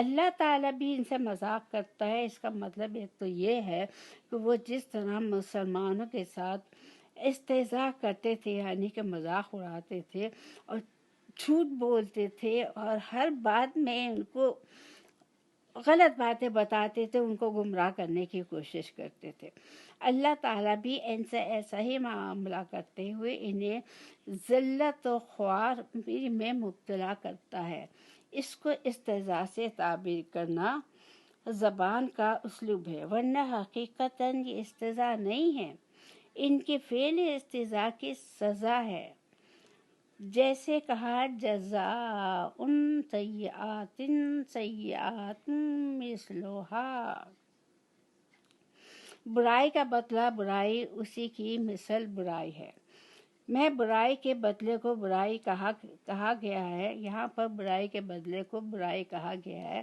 اللہ تعالیٰ بھی ان سے مذاق کرتا ہے۔ اس کا مطلب ایک تو یہ ہے کہ وہ جس طرح مسلمانوں کے ساتھ استہزاء کرتے تھے، یعنی کہ مذاق اڑاتے تھے اور جھوٹ بولتے تھے اور ہر بات میں ان کو غلط باتیں بتاتے تھے، ان کو گمراہ کرنے کی کوشش کرتے تھے، اللہ تعالیٰ بھی ان سے ایسا ہی معاملہ کرتے ہوئے انہیں ذلت و خوار میں مبتلا کرتا ہے۔ اس کو استہزاء سے تعبیر کرنا زبان کا اسلوب ہے، ورنہ حقیقتاً یہ استہزاء نہیں ہے، ان کے فعل استہزاء کی سزا ہے۔ جیسے کہا جزاء سیئات سیئات مثلھا، برائی کا بدلہ برائی، اسی کی مثل برائی ہے۔ میں برائی کے بدلے کو برائی کہا گیا ہے، یہاں پر برائی کے بدلے کو برائی کہا گیا ہے،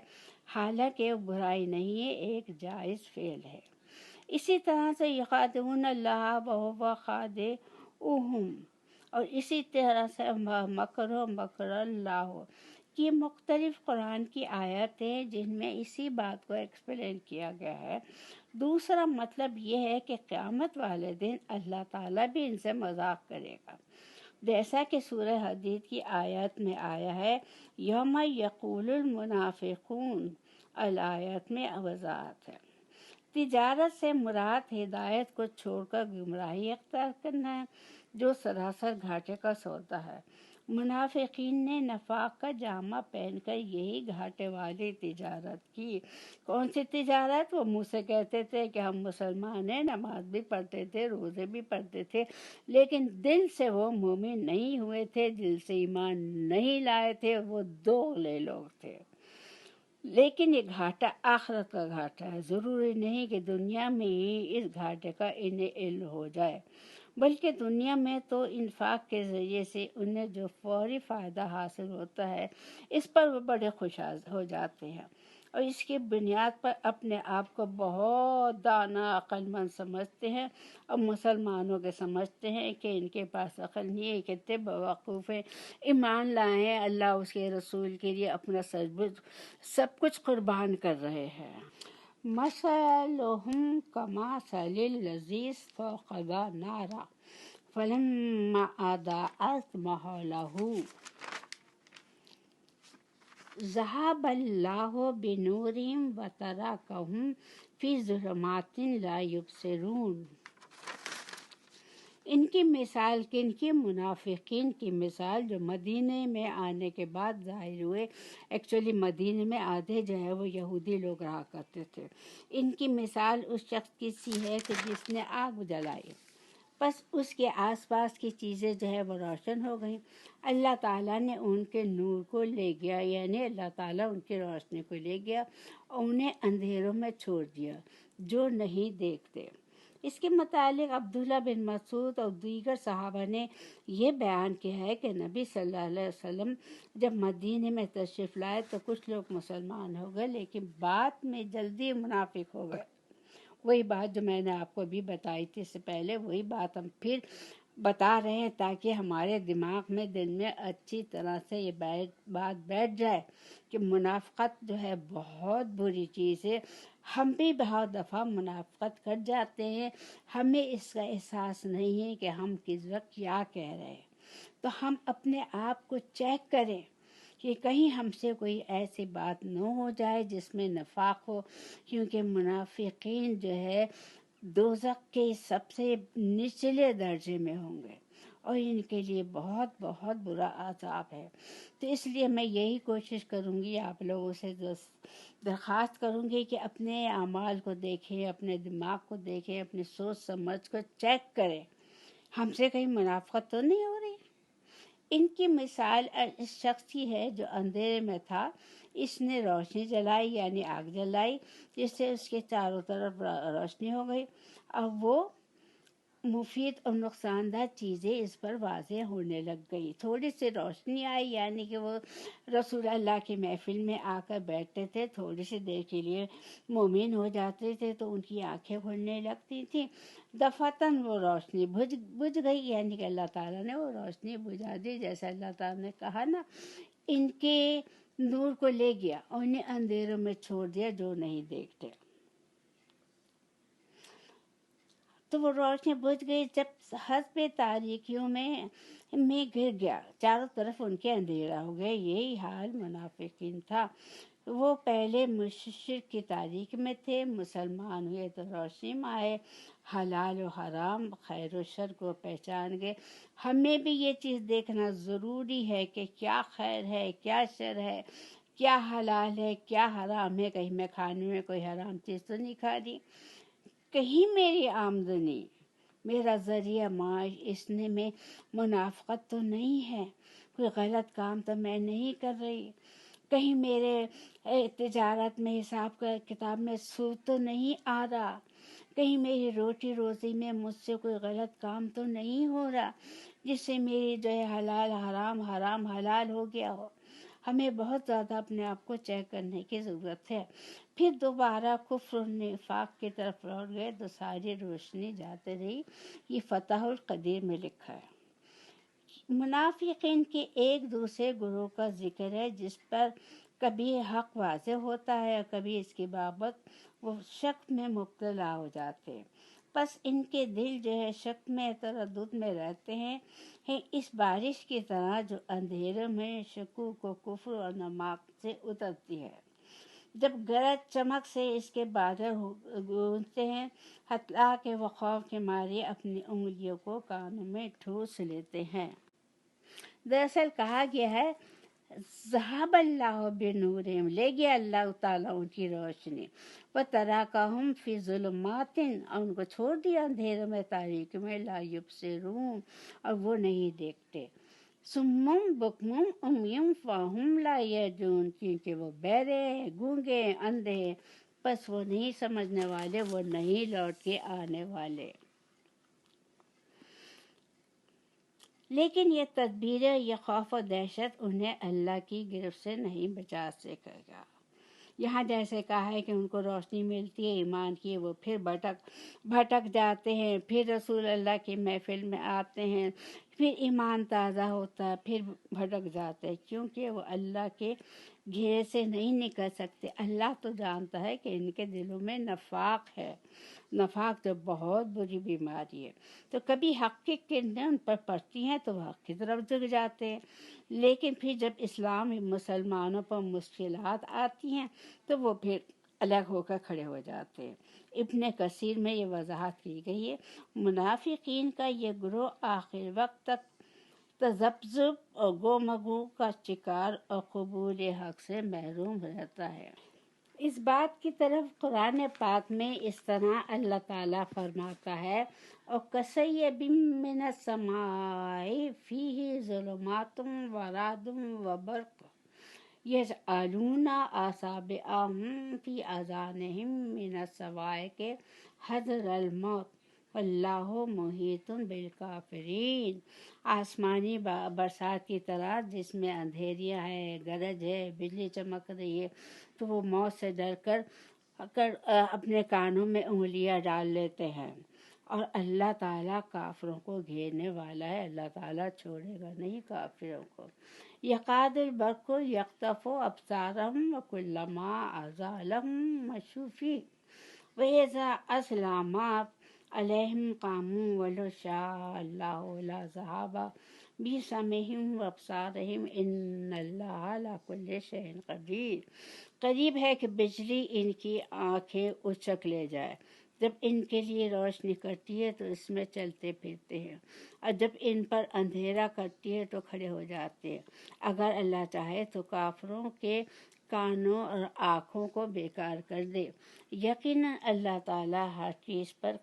حالانکہ وہ برائی نہیں ہے، ایک جائز فعل ہے۔ اسی طرح سے یخادعون اللہ وہو خادعوہم، اور اسی طرح سے مکر اللہ کی مختلف قرآن کی آیات ہیں جن میں اسی بات کو ایکسپلین کیا گیا ہے۔ دوسرا مطلب یہ ہے کہ قیامت والے دن اللہ تعالیٰ بھی ان سے مذاق کرے گا، جیسا کہ سورہ حدید کی آیت میں آیا ہے، یوم یقول المنافقون، الآیت میں وضاحت ہے۔ تجارت سے مراد ہدایت کو چھوڑ کر گمراہی اختیار کرنا ہے، جو سراسر گھاٹے کا سودا ہے۔ منافقین نے نفاق کا جامہ پہن کر یہی گھاٹے والی تجارت کی۔ کون سی تجارت؟ وہ منہ سے کہتے تھے کہ ہم مسلمان ہیں، نماز بھی پڑھتے تھے، روزے بھی پڑھتے تھے، لیکن دل سے وہ مومن نہیں ہوئے تھے، دل سے ایمان نہیں لائے تھے، وہ دوغلے لوگ تھے۔ لیکن یہ گھاٹا آخرت کا گھاٹا ہے، ضروری نہیں کہ دنیا میں ہی اس گھاٹے کا انہیں علم ہو جائے، بلکہ دنیا میں تو انفاق کے ذریعے سے انہیں جو فوری فائدہ حاصل ہوتا ہے اس پر وہ بڑے خوش ہو جاتے ہیں، اور اس کی بنیاد پر اپنے آپ کو بہت دانا عقل مند سمجھتے ہیں، اور مسلمانوں کے سمجھتے ہیں کہ ان کے پاس عقل نہیں ہے، کتنے بیوقوف ہیں، ایمان لائے ہیں، اللہ اس کے رسول کے لیے اپنا سب کچھ قربان کر رہے ہیں۔ مثلهم كمثل الذي استوقد نارا فلما أضاءت ما حوله ذهب الله بنورهم وتركهم في ظلمات لا يبصرون۔ ان کی مثال کن کی؟ منافقین کی مثال جو مدینے میں آنے کے بعد ظاہر ہوئے۔ ایکچولی مدینے میں آدھے جو ہے وہ یہودی لوگ رہا کرتے تھے۔ ان کی مثال اس شخص کی سی ہے کہ جس نے آگ جلائی، بس اس کے آس پاس کی چیزیں جو ہے وہ روشن ہو گئیں۔ اللہ تعالیٰ نے ان کے نور کو لے گیا، یعنی اللہ تعالیٰ ان کی روشنی کو لے گیا اور انہیں اندھیروں میں چھوڑ دیا جو نہیں دیکھتے۔ اس کے متعلق عبداللہ بن مسعود اور دیگر صحابہ نے یہ بیان کیا ہے کہ نبی صلی اللہ علیہ وسلم جب مدینے میں تشریف لائے تو کچھ لوگ مسلمان ہو گئے، لیکن بعد میں جلدی منافق ہو گئے۔ وہی بات جو میں نے آپ کو بھی بتائی تھی اس سے پہلے، وہی بات ہم پھر بتا رہے ہیں تاکہ ہمارے دماغ میں دل میں اچھی طرح سے یہ بات بیٹھ جائے کہ منافقت جو ہے بہت بری چیز ہے۔ ہم بھی بہت دفعہ منافقت کر جاتے ہیں، ہمیں اس کا احساس نہیں ہے کہ ہم کس وقت کیا کہہ رہے ہیں۔ تو ہم اپنے آپ کو چیک کریں کہ کہیں ہم سے کوئی ایسی بات نہ ہو جائے جس میں نفاق ہو، کیونکہ منافقین جو ہے دوزخ کے سب سے نچلے درجے میں ہوں گے اور ان کے لیے بہت بہت برا عذاب ہے۔ تو اس لیے میں یہی کوشش کروں گی، آپ لوگوں سے درخواست کروں گی کہ اپنے اعمال کو دیکھیں، اپنے دماغ کو دیکھیں، اپنی سوچ سمجھ کو چیک کریں، ہم سے کہیں منافقت تو نہیں ہو رہی۔ ان کی مثال اس شخص کی ہے جو اندھیرے میں تھا، اس نے روشنی جلائی یعنی آگ جلائی، جس سے اس کے چاروں طرف روشنی ہو گئی، اب وہ مفید اور نقصان دہ چیزیں اس پر واضح ہونے لگ گئی۔ تھوڑی سی روشنی آئی یعنی کہ وہ رسول اللہ کی محفل میں آ کر بیٹھتے تھے، تھوڑی سی دیر کے لیے مومن ہو جاتے تھے تو ان کی آنکھیں کھلنے لگتی تھیں، دفعتاً وہ روشنی بجھ گئی، یعنی کہ اللہ تعالیٰ نے وہ روشنی بجھا دی، جیسا اللہ تعالیٰ نے کہا نا، ان کے نور کو لے گیا اور انہیں اندھیروں میں چھوڑ دیا جو نہیں دیکھتے۔ تو وہ روشنی بجھ گئی جب حسب تاریکیوں میں گر گیا، چاروں طرف ان کے اندھیرا ہو گیا۔ یہی حال منافقین تھا، وہ پہلے مشرک کی تاریک میں تھے، مسلمان ہوئے تو روشنی میں آئے، حلال و حرام خیر و شر کو پہچان گئے۔ ہمیں بھی یہ چیز دیکھنا ضروری ہے کہ کیا خیر ہے، کیا شر ہے، کیا حلال ہے، کیا حرام ہے، کہیں میں کھانے میں کوئی حرام چیز تو نہیں کھا رہی، کہیں میری آمدنی، میرا ذریعہ معاش، اس میں منافقت تو نہیں ہے، کوئی غلط کام تو میں نہیں کر رہی، کہیں میرے تجارت میں حساب کتاب میں سود تو نہیں آ رہا، کہیں میری روٹی روزی میں مجھ سے کوئی غلط کام تو نہیں ہو رہا جس سے میری جو ہے حلال حرام حرام حلال ہو گیا ہو۔ ہمیں بہت زیادہ اپنے آپ کو چیک کرنے کی ضرورت ہے۔ پھر دوبارہ کفر و نفاق کی طرف لوٹ گئے تو ساری روشنی جاتے رہی۔ یہ فتح القدیر میں لکھا ہے۔ منافقین کے ایک دوسرے گروہ کا ذکر ہے جس پر کبھی حق واضح ہوتا ہے اور کبھی اس کی بابت وہ شک میں مبتلا ہو جاتے ہیں۔ بس ان کے دل جو ہے شک میں تردد میں رہتے ہیں اس بارش کی طرح جو اندھیروں میں شکوک و کفر اور نماق سے اترتی ہے۔ جب گرج چمک سے اس کے بادل گونجتے ہیں حتیٰ کہ وہ خوف کے مارے اپنی انگلیوں کو کانوں میں ٹھوس لیتے ہیں۔ دراصل کہا گیا ہے ذہب اللہ بنورہم، لے گیا اللہ تعالیٰ ان کی روشنی، وترکہم فی ظلمات، اور ان کو چھوڑ دیا اندھیروں میں تاریکی میں، لا یبصرون، اور وہ نہیں دیکھتے، صم بکم عمی فہم لا یرجعون، کیونکہ وہ بہرے ہیں، گونگے ہیں، اندھے ہیں، بس وہ نہیں سمجھنے والے، وہ نہیں لوٹ کے آنے والے۔ لیکن یہ تدبیریں، یہ خوف و دہشت انہیں اللہ کی گرفت سے نہیں بچا سکے گا۔ یہاں جیسے کہا ہے کہ ان کو روشنی ملتی ہے ایمان کی، وہ پھر بھٹک جاتے ہیں، پھر رسول اللہ کی محفل میں آتے ہیں، پھر ایمان تازہ ہوتا ہے، پھر بھٹک جاتے ہیں، کیونکہ وہ اللہ کے گھیرے سے نہیں نکل سکتے۔ اللہ تو جانتا ہے کہ ان کے دلوں میں نفاق ہے، نفاق جو بہت بری بیماری ہے۔ تو کبھی حق کی کرنیں ان پر پڑتی ہیں تو وہ حق کی طرف جھک جاتے ہیں، لیکن پھر جب اسلام مسلمانوں پر مشکلات آتی ہیں تو وہ پھر الگ ہو کر کھڑے ہو جاتے ہیں۔ ابن کثیر میں یہ وضاحت کی گئی ہے، منافقین کا یہ گروہ آخر وقت تک تذبذب اور گو مگو کا شکار اور قبول حق سے محروم رہتا ہے۔ اس بات کی طرف قرآن پاک میں اس طرح اللہ تعالیٰ فرماتا ہے وَكَصَيِّبٍ مِّنَ السَّمَاءِ فِيهِ ظُلُمَاتٌ وَرَعْدٌ وَبَرْقٌ يَجْعَلُونَ أَصَابِعَهُمْ فِي آذَانِهِم مِّنَ الصَّوَاعِقِ حَذْرَ الْمَوْتِ وَاللَّهُ مُحِيطٌ بِالْكَافِرِينَ۔ آسمانی برسات کی طرح جس میں اندھیریاں ہیں، گرج ہے، بجلی چمک رہی ہے، تو وہ موت سے ڈر کر اپنے کانوں میں انگلیاں ڈال لیتے ہیں۔ اور اللہ تعالیٰ کافروں کو گھیرنے والا ہے، اللہ تعالیٰ چھوڑے گا نہیں کافروں کو۔ یکاد البرق یخطف ابصارهم وکلما ازاغهم مشوا فیہ واذا اظلم علیہم قاموا ولو شاء اللہ لذہب بسمعہم وابصارہم ان اللہ علی کل شیء قدیر۔ قریب ہے کہ بجلی ان کی آنکھیں اچک لے جائے، جب ان کے لیے روشنی کرتی ہے تو اس میں چلتے پھرتے ہیں، اور جب ان پر اندھیرا کرتی ہے تو کھڑے ہو جاتے ہیں۔ اگر اللہ چاہے تو کافروں کے کانوں اور آنکھوں کو بیکار کر دے۔ یقیناً اللہ تعالیٰ ہر چیز پر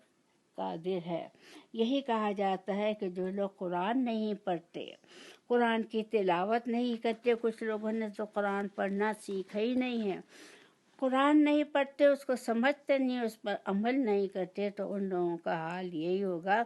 قادر ہے۔ یہی کہا جاتا ہے کہ جو لوگ قرآن نہیں پڑھتے، قرآن کی تلاوت نہیں کرتے، کچھ لوگوں نے تو قرآن پڑھنا سیکھا ہی نہیں ہے، قرآن نہیں پڑھتے، اس کو سمجھتے نہیں، اس پر عمل نہیں کرتے، تو ان لوگوں کا حال یہی ہوگا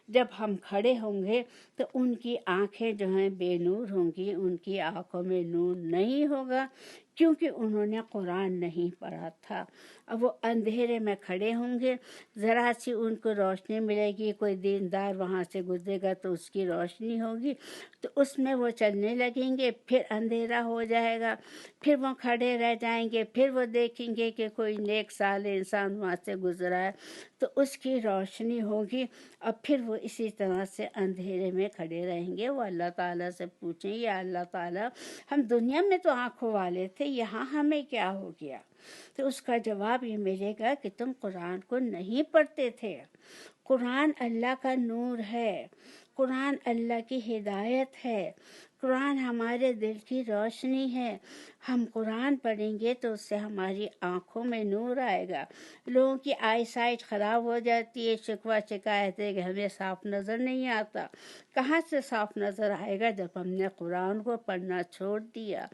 جب ہم کھڑے ہوں گے تو ان کی آنکھیں جو ہیں بے نور ہوں گی، ان کی آنکھوں میں نور نہیں ہوگا، کیونکہ انہوں نے قرآن نہیں پڑھا تھا۔ اب وہ اندھیرے میں کھڑے ہوں گے، ذرا سی ان کو روشنی ملے گی، کوئی دیندار وہاں سے گزرے گا تو اس کی روشنی ہوگی، تو اس میں وہ چلنے لگیں گے، پھر اندھیرا ہو جائے گا، پھر وہ کھڑے رہ جائیں گے، پھر وہ دیکھیں گے کہ کوئی نیک صالح انسان وہاں سے گزرا ہے تو اس کی روشنی ہوگی، اور پھر وہ اسی طرح سے اندھیرے میں کھڑے رہیں گے۔ وہ اللہ تعالیٰ سے پوچھیں یا اللہ تعالیٰ ہم دنیا میں تو آنکھوں والے تھے، یہاں ہمیں کیا ہو گیا؟ تو اس کا جواب یہ ملے گا کہ تم قرآن کو نہیں پڑھتے تھے۔ قرآن اللہ کا نور ہے، قرآن اللہ کی ہدایت ہے، قرآن ہمارے دل کی روشنی ہے۔ ہم قرآن پڑھیں گے تو اس سے ہماری آنکھوں میں نور آئے گا۔ لوگوں کی آئی سائٹ خراب ہو جاتی ہے، شکوہ شکایت ہے کہ ہمیں صاف نظر نہیں آتا۔ کہاں سے صاف نظر آئے گا جب ہم نے قرآن کو پڑھنا چھوڑ دیا؟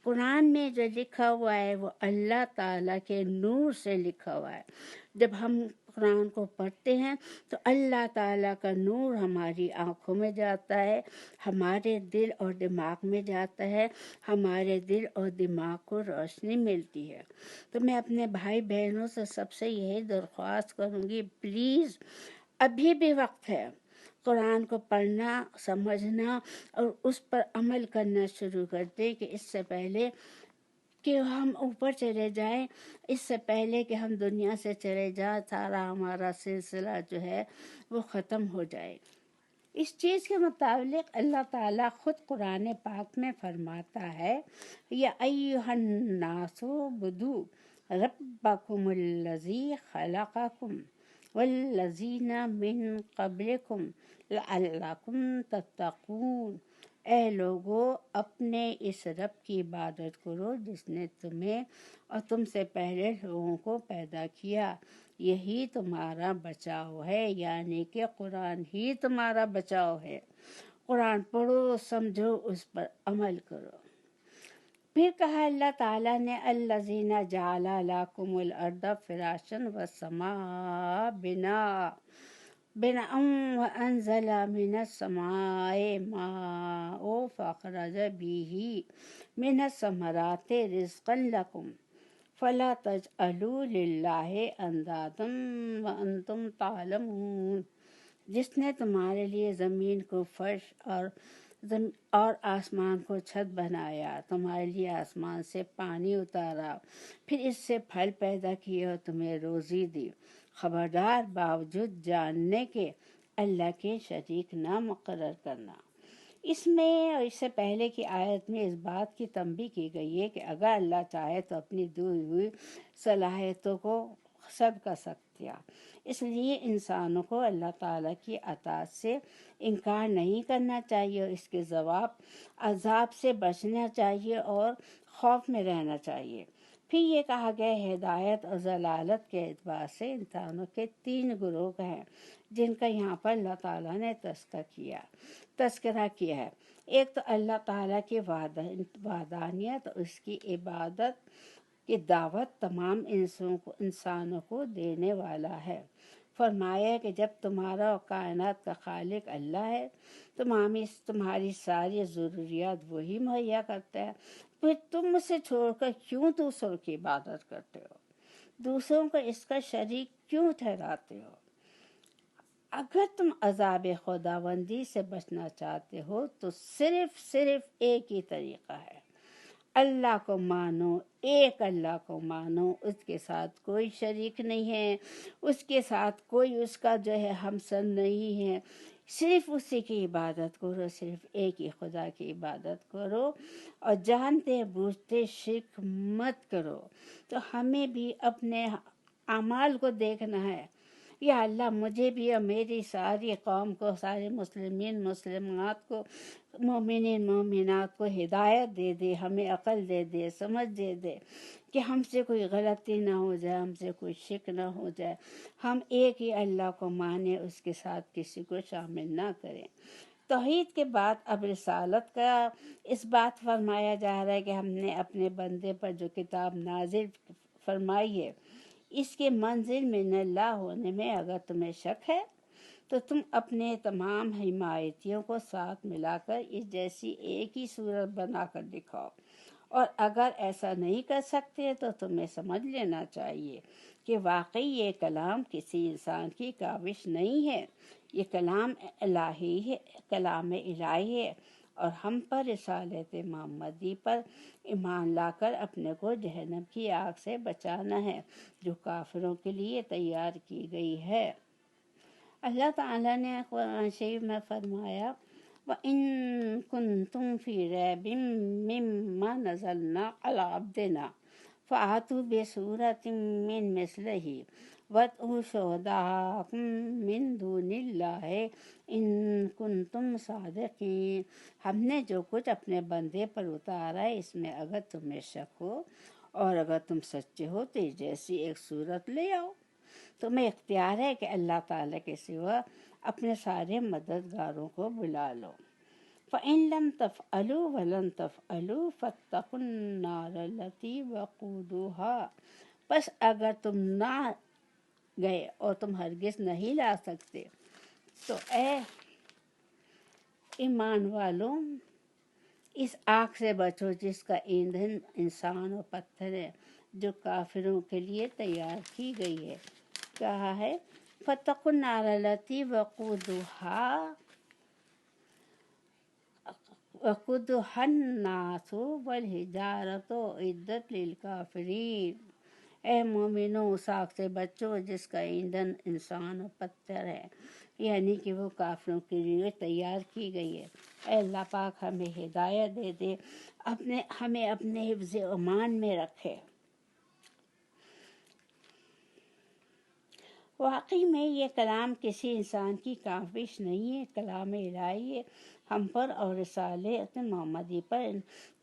قرآن میں جو لکھا ہوا ہے وہ اللہ تعالیٰ کے نور سے لکھا ہوا ہے۔ جب ہم قرآن کو پڑھتے ہیں تو اللہ تعالیٰ کا نور ہماری آنکھوں میں جاتا ہے، ہمارے دل اور دماغ میں جاتا ہے، ہمارے دل اور دماغ کو روشنی ملتی ہے۔ تو میں اپنے بھائی بہنوں سے سب سے یہی درخواست کروں گی، پلیز ابھی بھی وقت ہے، قرآن کو پڑھنا، سمجھنا اور اس پر عمل کرنا شروع کر دیں کہ اس سے پہلے کہ ہم اوپر چلے جائیں، اس سے پہلے کہ ہم دنیا سے چلے جائیں، سارا ہمارا سلسلہ جو ہے وہ ختم ہو جائے۔ اس چیز کے متعلق اللہ تعالیٰ خود قرآن پاک میں فرماتا ہے، یا ایھا الناس اعبدوا ربکم الذی خلقکم والذین من قبلکم لعلکم تتقون۔ اے لوگو، اپنے اس رب کی عبادت کرو جس نے تمہیں اور تم سے پہلے لوگوں کو پیدا کیا، یہی تمہارا بچاؤ ہے، یعنی کہ قرآن ہی تمہارا بچاؤ ہے۔ قرآن پڑھو، سمجھو، اس پر عمل کرو۔ پھر کہا اللہ تعالیٰ نے، الذین جعل لکم الارض فراشا والسماء بناء وانزل من السماء ماء فاخرج به من الثمرات رزقا لکم فلا تجعلوا للہ اندادا وانتم تعلمون۔ جس نے تمہارے لیے زمین کو فرش اور آسمان کو چھت بنایا، تمہارے لیے آسمان سے پانی اتارا، پھر اس سے پھل پیدا کیے اور تمہیں روزی دی، خبردار باوجود جاننے کے اللہ کے شریک نہ مقرر کرنا۔ اس میں اور اس سے پہلے کی آیت میں اس بات کی تنبیہ کی گئی ہے کہ اگر اللہ چاہے تو اپنی دی ہوئی صلاحیتوں کو سب کر سکتا، اس لیے انسانوں کو اللہ تعالیٰ کی عطاءت سے انکار نہیں کرنا چاہیے اور اس کے عذاب سے بچنا چاہیے اور خوف میں رہنا چاہیے۔ پھر یہ کہا گیا، ہدایت اور ضلالت کے اعتبار سے انسانوں کے 3 گروہ ہیں جن کا یہاں پر اللہ تعالیٰ نے تذکرہ کیا ہے۔ ایک تو اللہ تعالیٰ کی وحدانیت اور اس کی عبادت کی دعوت تمام انسانوں کو دینے والا ہے۔ فرمایا کہ جب تمہارا اور کائنات کا خالق اللہ ہے، تمہاری ساری ضروریات وہی مہیا کرتا ہے، پھر تم اسے چھوڑ کر کیوں دوسروں کی عبادت کرتے ہو، دوسروں کو اس کا شریک کیوں ٹھہراتے ہو؟ اگر تم عذاب خداوندی سے بچنا چاہتے ہو تو صرف ایک ہی طریقہ ہے، اللہ کو مانو، ایک اللہ کو مانو، اس کے ساتھ کوئی شریک نہیں ہے، اس کے ساتھ کوئی اس کا جو ہے ہمسر نہیں ہے، صرف اسی کی عبادت کرو، صرف ایک ہی خدا کی عبادت کرو اور جانتے بوجھتے شرک مت کرو۔ تو ہمیں بھی اپنے اعمال کو دیکھنا ہے، یا اللہ مجھے بھی اور میری ساری قوم کو، سارے مسلمین مسلمات کو، مومنین مومنات کو ہدایت دے دے، ہمیں عقل دے دے، سمجھ دے دے کہ ہم سے کوئی غلطی نہ ہو جائے، ہم سے کوئی شک نہ ہو جائے، ہم ایک ہی اللہ کو مانیں، اس کے ساتھ کسی کو شامل نہ کریں۔ توحید کے بعد اب رسالت کا اس بات فرمایا جا رہا ہے کہ ہم نے اپنے بندے پر جو کتاب نازل فرمائی ہے، اس کے منزل من اللہ ہونے میں اگر تمہیں شک ہے تو تم اپنے تمام حمایتیوں کو ساتھ ملا کر اس جیسی ایک ہی صورت بنا کر دکھاؤ، اور اگر ایسا نہیں کر سکتے تو تمہیں سمجھ لینا چاہیے کہ واقعی یہ کلام کسی انسان کی کاوش نہیں ہے، یہ کلام الہی ہے اور ہم پر رسالت محمدی پر ایمان لا کر اپنے کو جہنم کی آگ سے بچانا ہے جو کافروں کے لیے تیار کی گئی ہے۔ اللہ تعالیٰ نے قرآن شریف میں فرمایا، وَإِن كُنتُمْ فِي رَيْبٍ مِّمَّا نَزَّلْنَا عَلَىٰ عَبْدِنَا فَأْتُوا بِسُورَةٍ مِّن مِّثْلِهِ وَادْعُوا شُهَدَاءَكُم مِّن دُونِ اللَّهِ إِن كُنتُمْ صَادِقِينَ۔ ہم نے جو کچھ اپنے بندے پر اتارا ہے، اس میں اگر تمہیں شک ہو اور اگر تم سچے ہو تو جیسی ایک صورت لے آؤ۔ تمہیں اختیار ہے کہ اللہ تعالیٰ کے سوا اپنے سارے مددگاروں کو بلا لو۔ فَإِن لَّمْ تَفْعَلُوا وَلَن تَفْعَلُوا فَاتَّقُوا النَّارَ الَّتِي وَقُودُهَا۔ بس اگر تم گئے اور تم ہرگز نہیں لا سکتے۔ تو اے ایمان والوں، اس آگ سے بچو جس کا ایندھن انسان اور پتھر ہے، جو کافروں کے لیے تیار کی گئی ہے۔ کہا ہے فَاتَّقُوا النَّارَ الَّتِي وَقُودُهَا النَّاسُ وَالْحِجَارَةُ أُعِدَّتْ لِلْكَافِرِينَ۔ اے مومنو، اس آگ سے بچو جس کا ایندھن انسان اور پتھر ہے، یعنی کہ وہ کافروں کے لیے تیار کی گئی ہے۔ اے اللہ پاک ہمیں ہدایت دے دے، ہمیں اپنے حفظ امان میں رکھے۔ واقعی میں یہ کلام کسی انسان کی کاوش نہیں ہے، کلام الہی ہے۔ ہم پر اور رسالت محمدی پر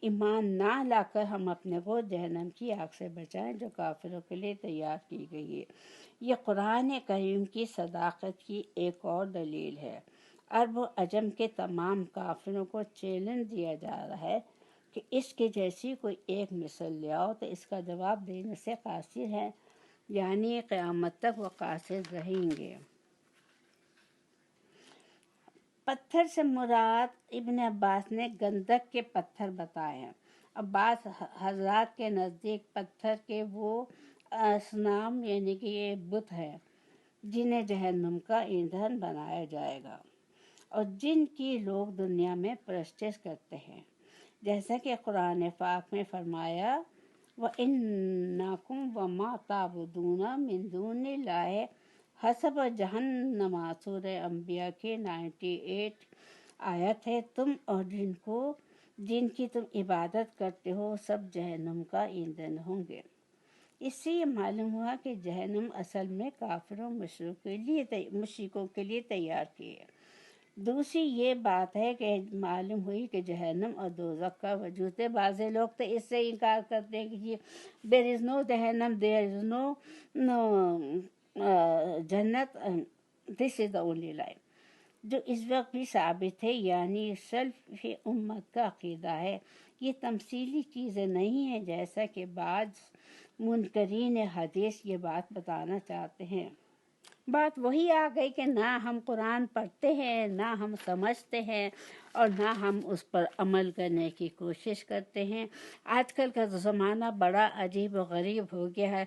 ایمان نہ لا کر ہم اپنے کو جہنم کی آگ سے بچائیں جو کافروں کے لیے تیار کی گئی ہے۔ یہ قرآن کریم کی صداقت کی ایک اور دلیل ہے۔ عرب و عجم کے تمام کافروں کو چیلنج دیا جا رہا ہے کہ اس کے جیسی کوئی ایک مثل لے آؤ تو اس کا جواب دینے سے قاصر ہے، یعنی قیامت تک وہ قاصر رہیں گے۔ پتھر سے مراد ابن عباس نے گندک کے پتھر بتائے ہیں۔ عباس حضرات کے نزدیک پتھر کے وہ اصنام یعنی کہ یہ بت ہے جنہیں جہنم کا ایندھن بنایا جائے گا اور جن کی لوگ دنیا میں پرستش کرتے ہیں، جیسا کہ قرآن پاک میں فرمایا وَإِنَّكُمْ وَمَا تَعْبُدُونَ مِن دُونِ اللَّهِ حسب جہنم۔ سورہ انبیاء کی 98 آیت ہے۔ تم اور جن کی تم عبادت کرتے ہو سب جہنم کا ایندھن ہوں گے۔ اس سے یہ معلوم ہوا کہ جہنم اصل میں کافروں مشرکوں کے لیے تیار کی ہے۔ دوسری یہ بات ہے کہ معلوم ہوئی کہ جہنم اور دوزخ کا وجود ہے۔ بعض لوگ تو اس سے انکار کرتے ہیں کہ دیر از نو جہنم، دیر از نو جنت، دس از دا اونلی لائف، جو اس وقت بھی ثابت ہے، یعنی سلف امت کا عقیدہ ہے۔ یہ تمثیلی چیزیں نہیں ہیں جیسا کہ بعض منکرین حدیث یہ بات بتانا چاہتے ہیں۔ بات وہی آ گئی کہ نہ ہم قرآن پڑھتے ہیں، نہ ہم سمجھتے ہیں اور نہ ہم اس پر عمل کرنے کی کوشش کرتے ہیں۔ آج کل کا زمانہ بڑا عجیب و غریب ہو گیا ہے۔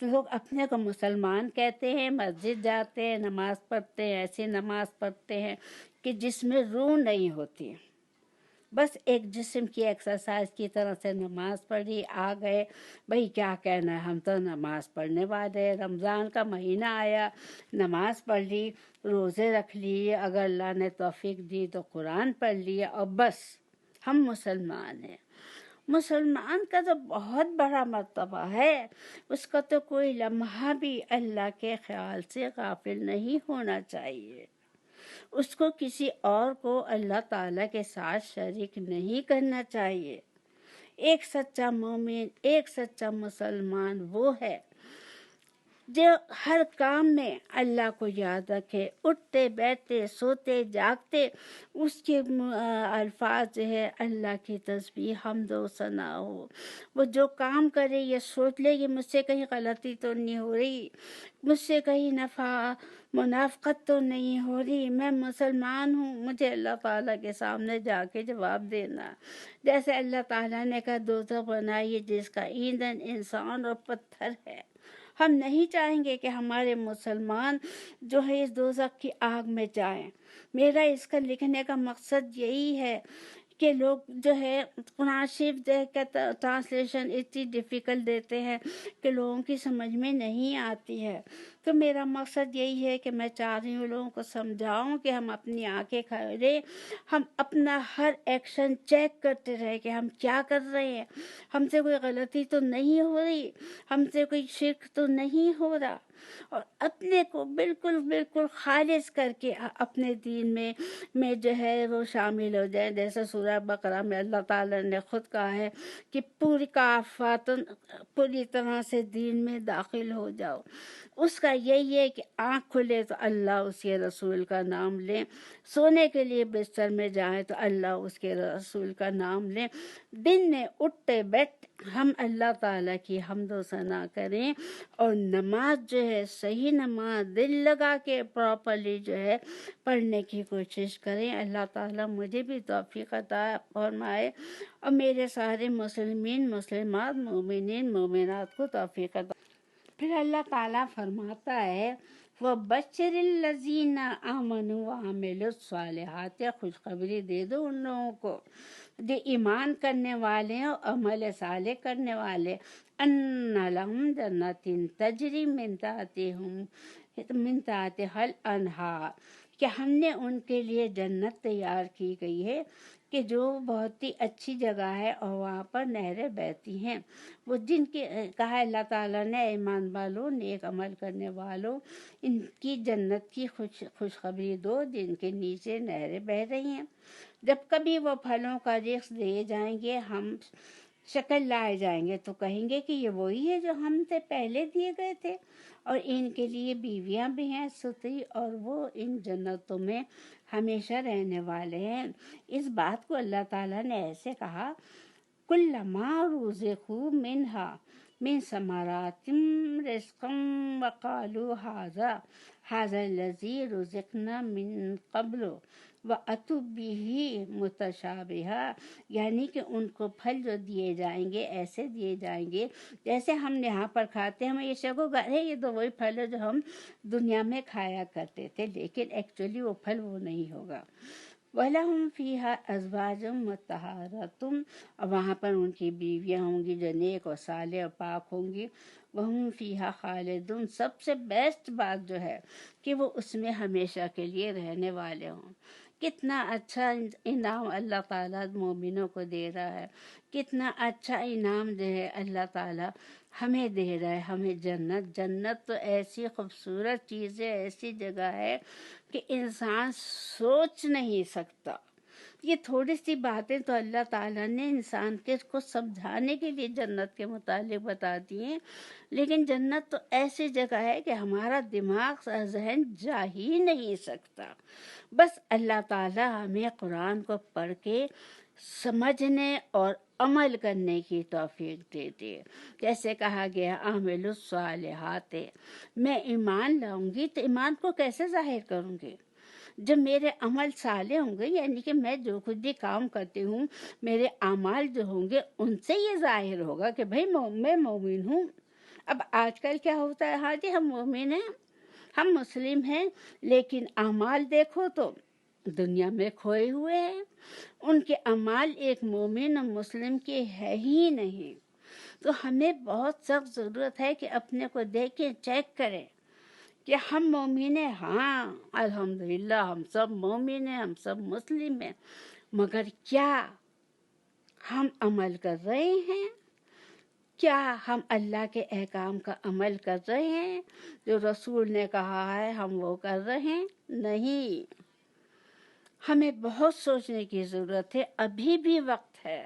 لوگ اپنے کو مسلمان کہتے ہیں، مسجد جاتے ہیں، نماز پڑھتے ہیں، ایسی نماز پڑھتے ہیں کہ جس میں روح نہیں ہوتی، بس ایک جسم کی ایکسرسائز کی طرح سے نماز پڑھی، آ گئے، بھئی کیا کہنا ہے، ہم تو نماز پڑھنے والے ہیں۔ رمضان کا مہینہ آیا، نماز پڑھ لی، روزے رکھ لیے، اگر اللہ نے توفیق دی تو قرآن پڑھ لیا، اور بس ہم مسلمان ہیں۔ مسلمان کا تو بہت بڑا مرتبہ ہے، اس کا تو کوئی لمحہ بھی اللہ کے خیال سے غافل نہیں ہونا چاہیے۔ اس کو کسی اور کو اللہ تعالیٰ کے ساتھ شریک نہیں کرنا چاہیے۔ ایک سچا مومن، ایک سچا مسلمان وہ ہے جو ہر کام میں اللہ کو یاد رکھے، اٹھتے بیٹھتے سوتے جاگتے اس کے الفاظ جو ہے اللہ کی تسبیح حمد و ثنا ہو۔ وہ جو کام کرے یہ سوچ لے کہ مجھ سے کہیں غلطی تو نہیں ہو رہی، مجھ سے کہیں منافقت تو نہیں ہو رہی، میں مسلمان ہوں، مجھے اللہ تعالیٰ کے سامنے جا کے جواب دینا۔ جیسے اللہ تعالیٰ نے کہا دوزخ بنائی ہے جس کا ایندھن انسان اور پتھر ہے۔ ہم نہیں چاہیں گے کہ ہمارے مسلمان جو ہے اس دوزخ کی آگ میں جائیں۔ میرا اس کا لکھنے کا مقصد یہی ہے کہ لوگ جو ہے قرآن شریف دیکھ کر ٹرانسلیشن اتنی ڈیفیکلٹ دیتے ہیں کہ لوگوں کی سمجھ میں نہیں آتی ہے۔ تو میرا مقصد یہی ہے کہ میں چاہ رہی ہوں لوگوں کو سمجھاؤں کہ ہم اپنی آنکھیں کھولیں، ہم اپنا ہر ایکشن چیک کرتے رہیں کہ ہم کیا کر رہے ہیں، ہم سے کوئی غلطی تو نہیں ہو رہی، ہم سے کوئی شرک تو نہیں ہو رہا، اور اپنے کو بالکل خالص کر کے اپنے دین میں جو ہے وہ شامل ہو جائیں۔ جیسے سورہ بقرہ میں اللہ تعالیٰ نے خود کہا ہے کہ پوری طرح سے دین میں داخل ہو جاؤ۔ اس کا یہی ہے کہ آنکھ کھلے تو اللہ اس کے رسول کا نام لیں، سونے کے لیے بستر میں جائیں تو اللہ اس کے رسول کا نام لیں، دن میں اٹھتے بیٹھ ہم اللہ تعالیٰ کی حمد و ثنا کریں، اور نماز جو ہے صحیح نماز دل لگا کے پراپرلی جو ہے پڑھنے کی کوشش کریں۔ اللہ تعالیٰ مجھے بھی توفیق عطا فرمائے اور میرے سارے مسلمین مسلمات مومنین مومنات کو توفیق عطا۔ پھر اللہ تعالیٰ فرماتا ہے وَبَشِّرِ الَّذِينَ آمَنُوا وَعَمِلُوا الصَّالِحَاتِ، خوشخبری دے دو ان لوگوں کو جو ایمان کرنے والے اور عمل صالح کرنے والے، ان لہم جنات تجری من تحتہا الانہار، کہ ہم نے ان کے لیے جنت تیار کی گئی ہے کہ جو بہت ہی اچھی جگہ ہے اور وہاں پر نہریں بہتی ہیں۔ وہ جن کی کہا اللہ تعالیٰ نے ایمان والوں نیک عمل کرنے والوں ان کی جنت کی خوشخبری دو جن کے نیچے نہریں بہہ رہی ہیں۔ جب کبھی وہ پھلوں کا رزق دیے جائیں گے، ہم شکل لائے جائیں گے تو کہیں گے کہ یہ وہی ہے جو ہم سے پہلے دیے گئے تھے، اور ان کے لیے بیویاں بھی ہیں ستری، اور وہ ان جنتوں میں ہمیشہ رہنے والے ہیں۔ اس بات کو اللہ تعالیٰ نے ایسے کہا کلما رزقوا منہا من ثمرات رزقا وقالوا ھذا الذی رزقنا من قبل وَأَتُوا بِهِ مُتَشَابِهًا، یعنی کہ ان کو پھل جو دیے جائیں گے ایسے دیے جائیں گے جیسے ہم یہاں پر کھاتے ہیں۔ ہم یہ شگو ہے یہ تو وہی پھل ہے جو ہم دنیا میں کھایا کرتے تھے، لیکن ایکچولی وہ پھل وہ نہیں ہوگا۔ وَلَهُمْ فِيهَا أَزْوَاجٌ مُطَهَّرَةٌ، اور وہاں پر ان کی بیویاں ہوں گی جو نیک اور صالح اور پاک ہوں گی۔ وَهُمْ فِيهَا خَالِدُونَ، سب سے بیسٹ بات جو ہے کہ وہ اس میں ہمیشہ کے لیے رہنے والے ہوں۔ کتنا اچھا انعام اللہ تعالیٰ مومنوں کو دے رہا ہے، کتنا اچھا انعام جو ہے اللہ تعالیٰ ہمیں دے رہا ہے، ہمیں جنت۔ جنت تو ایسی خوبصورت چیز ہے، ایسی جگہ ہے کہ انسان سوچ نہیں سکتا۔ یہ تھوڑی سی باتیں تو اللہ تعالیٰ نے انسان کے کو سمجھانے کے لیے جنت کے متعلق بتا دی ہیں، لیکن جنت تو ایسی جگہ ہے کہ ہمارا دماغ ذہن جا ہی نہیں سکتا۔ بس اللہ تعالیٰ ہمیں قرآن کو پڑھ کے سمجھنے اور عمل کرنے کی توفیق دے دے۔ جیسے کہا گیا اعملوا الصالحات، میں ایمان لاؤں گی تو ایمان کو کیسے ظاہر کروں گی؟ جب میرے عمل صالح ہوں گے، یعنی کہ میں جو کچھ بھی کام کرتی ہوں میرے اعمال جو ہوں گے ان سے یہ ظاہر ہوگا کہ بھئی میں مومن ہوں۔ اب آج کل کیا ہوتا ہے، ہاں جی ہم مومن ہیں، ہم مسلم ہیں، لیکن اعمال دیکھو تو دنیا میں کھوئے ہوئے ہیں، ان کے اعمال ایک مومن اور مسلم کے ہے ہی نہیں۔ تو ہمیں بہت سخت ضرورت ہے کہ اپنے کو دیکھیں، چیک کریں کہ ہم مومن ہیں۔ ہاں الحمدللہ ہم سب مومن ہیں، ہم سب مسلم ہیں، مگر کیا ہم عمل کر رہے ہیں؟ کیا ہم اللہ کے احکام کا عمل کر رہے ہیں؟ جو رسول نے کہا ہے ہم وہ کر رہے ہیں؟ نہیں۔ ہمیں بہت سوچنے کی ضرورت ہے، ابھی بھی وقت ہے۔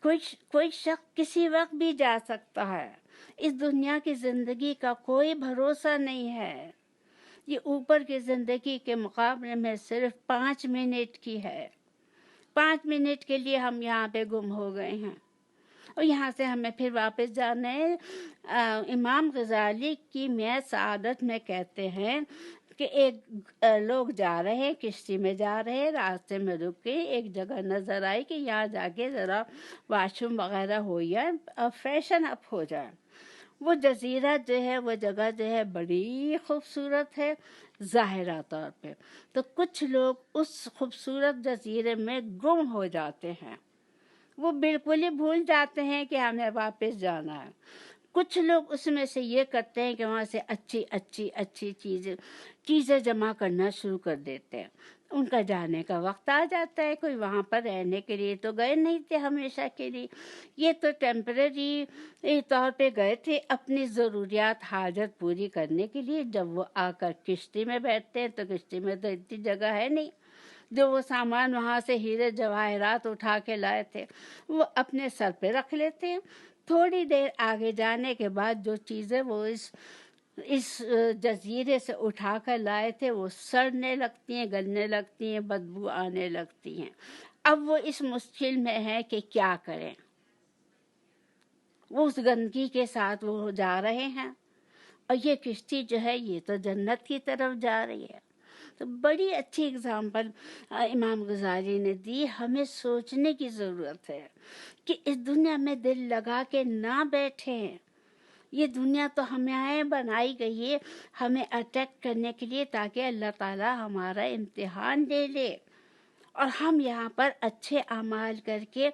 کوئی شخص کسی وقت بھی جا سکتا ہے۔ اس دنیا کی زندگی کا کوئی بھروسہ نہیں ہے۔ یہ اوپر کی زندگی کے مقابلے میں صرف 5 منٹ کی ہے۔ 5 منٹ کے لیے ہم یہاں پہ گم ہو گئے ہیں اور یہاں سے ہمیں پھر واپس جانا ہے۔ امام غزالی کی میعاد سعادت میں کہتے ہیں کہ ایک لوگ جا رہے ہیں، کشتی میں جا رہے ہیں، راستے میں رک کے ایک جگہ نظر آئی کہ یہاں جا کے ذرا واش روم وغیرہ ہو جائے اور فریشن اپ ہو جائے۔ وہ جزیرہ جو ہے، وہ جگہ جو ہے بڑی خوبصورت ہے ظاہرہ طور پہ، تو کچھ لوگ اس خوبصورت جزیرے میں گم ہو جاتے ہیں، وہ بالکل ہی بھول جاتے ہیں کہ ہمیں واپس جانا ہے۔ کچھ لوگ اس میں سے یہ کرتے ہیں کہ وہاں سے اچھی چیزیں جمع کرنا شروع کر دیتے ہیں۔ ان کا جانے کا وقت آ جاتا ہے، کوئی وہاں پر رہنے کے لیے تو گئے نہیں تھے ہمیشہ کے لیے، یہ تو ٹیمپریری طور پہ گئے تھے اپنی ضروریات حاجت پوری کرنے کے لیے۔ جب وہ آ کر کشتی میں بیٹھتے ہیں تو کشتی میں تو اتنی جگہ ہے نہیں، جو وہ سامان وہاں سے ہیرے جواہرات اٹھا کے لائے تھے وہ اپنے سر پہ رکھ لیتے ہیں۔ تھوڑی دیر آگے جانے کے بعد جو چیزیں وہ اس جزیرے سے اٹھا کر لائے تھے وہ سڑنے لگتی ہیں، گلنے لگتی ہیں، بدبو آنے لگتی ہیں۔ اب وہ اس مشکل میں ہے کہ کیا کریں۔ وہ اس گندگی کے ساتھ وہ جا رہے ہیں اور یہ کشتی جو ہے یہ تو جنت کی طرف جا رہی ہے۔ تو بڑی اچھی اگزامپل امام غزالی نے دی۔ ہمیں سوچنے کی ضرورت ہے کہ اس دنیا میں دل لگا کے نہ بیٹھیں۔ یہ دنیا تو ہمیں بنائی گئی ہے ہمیں اٹیک کرنے کے لیے، تاکہ اللہ تعالیٰ ہمارا امتحان لے لے اور ہم یہاں پر اچھے اعمال کر کے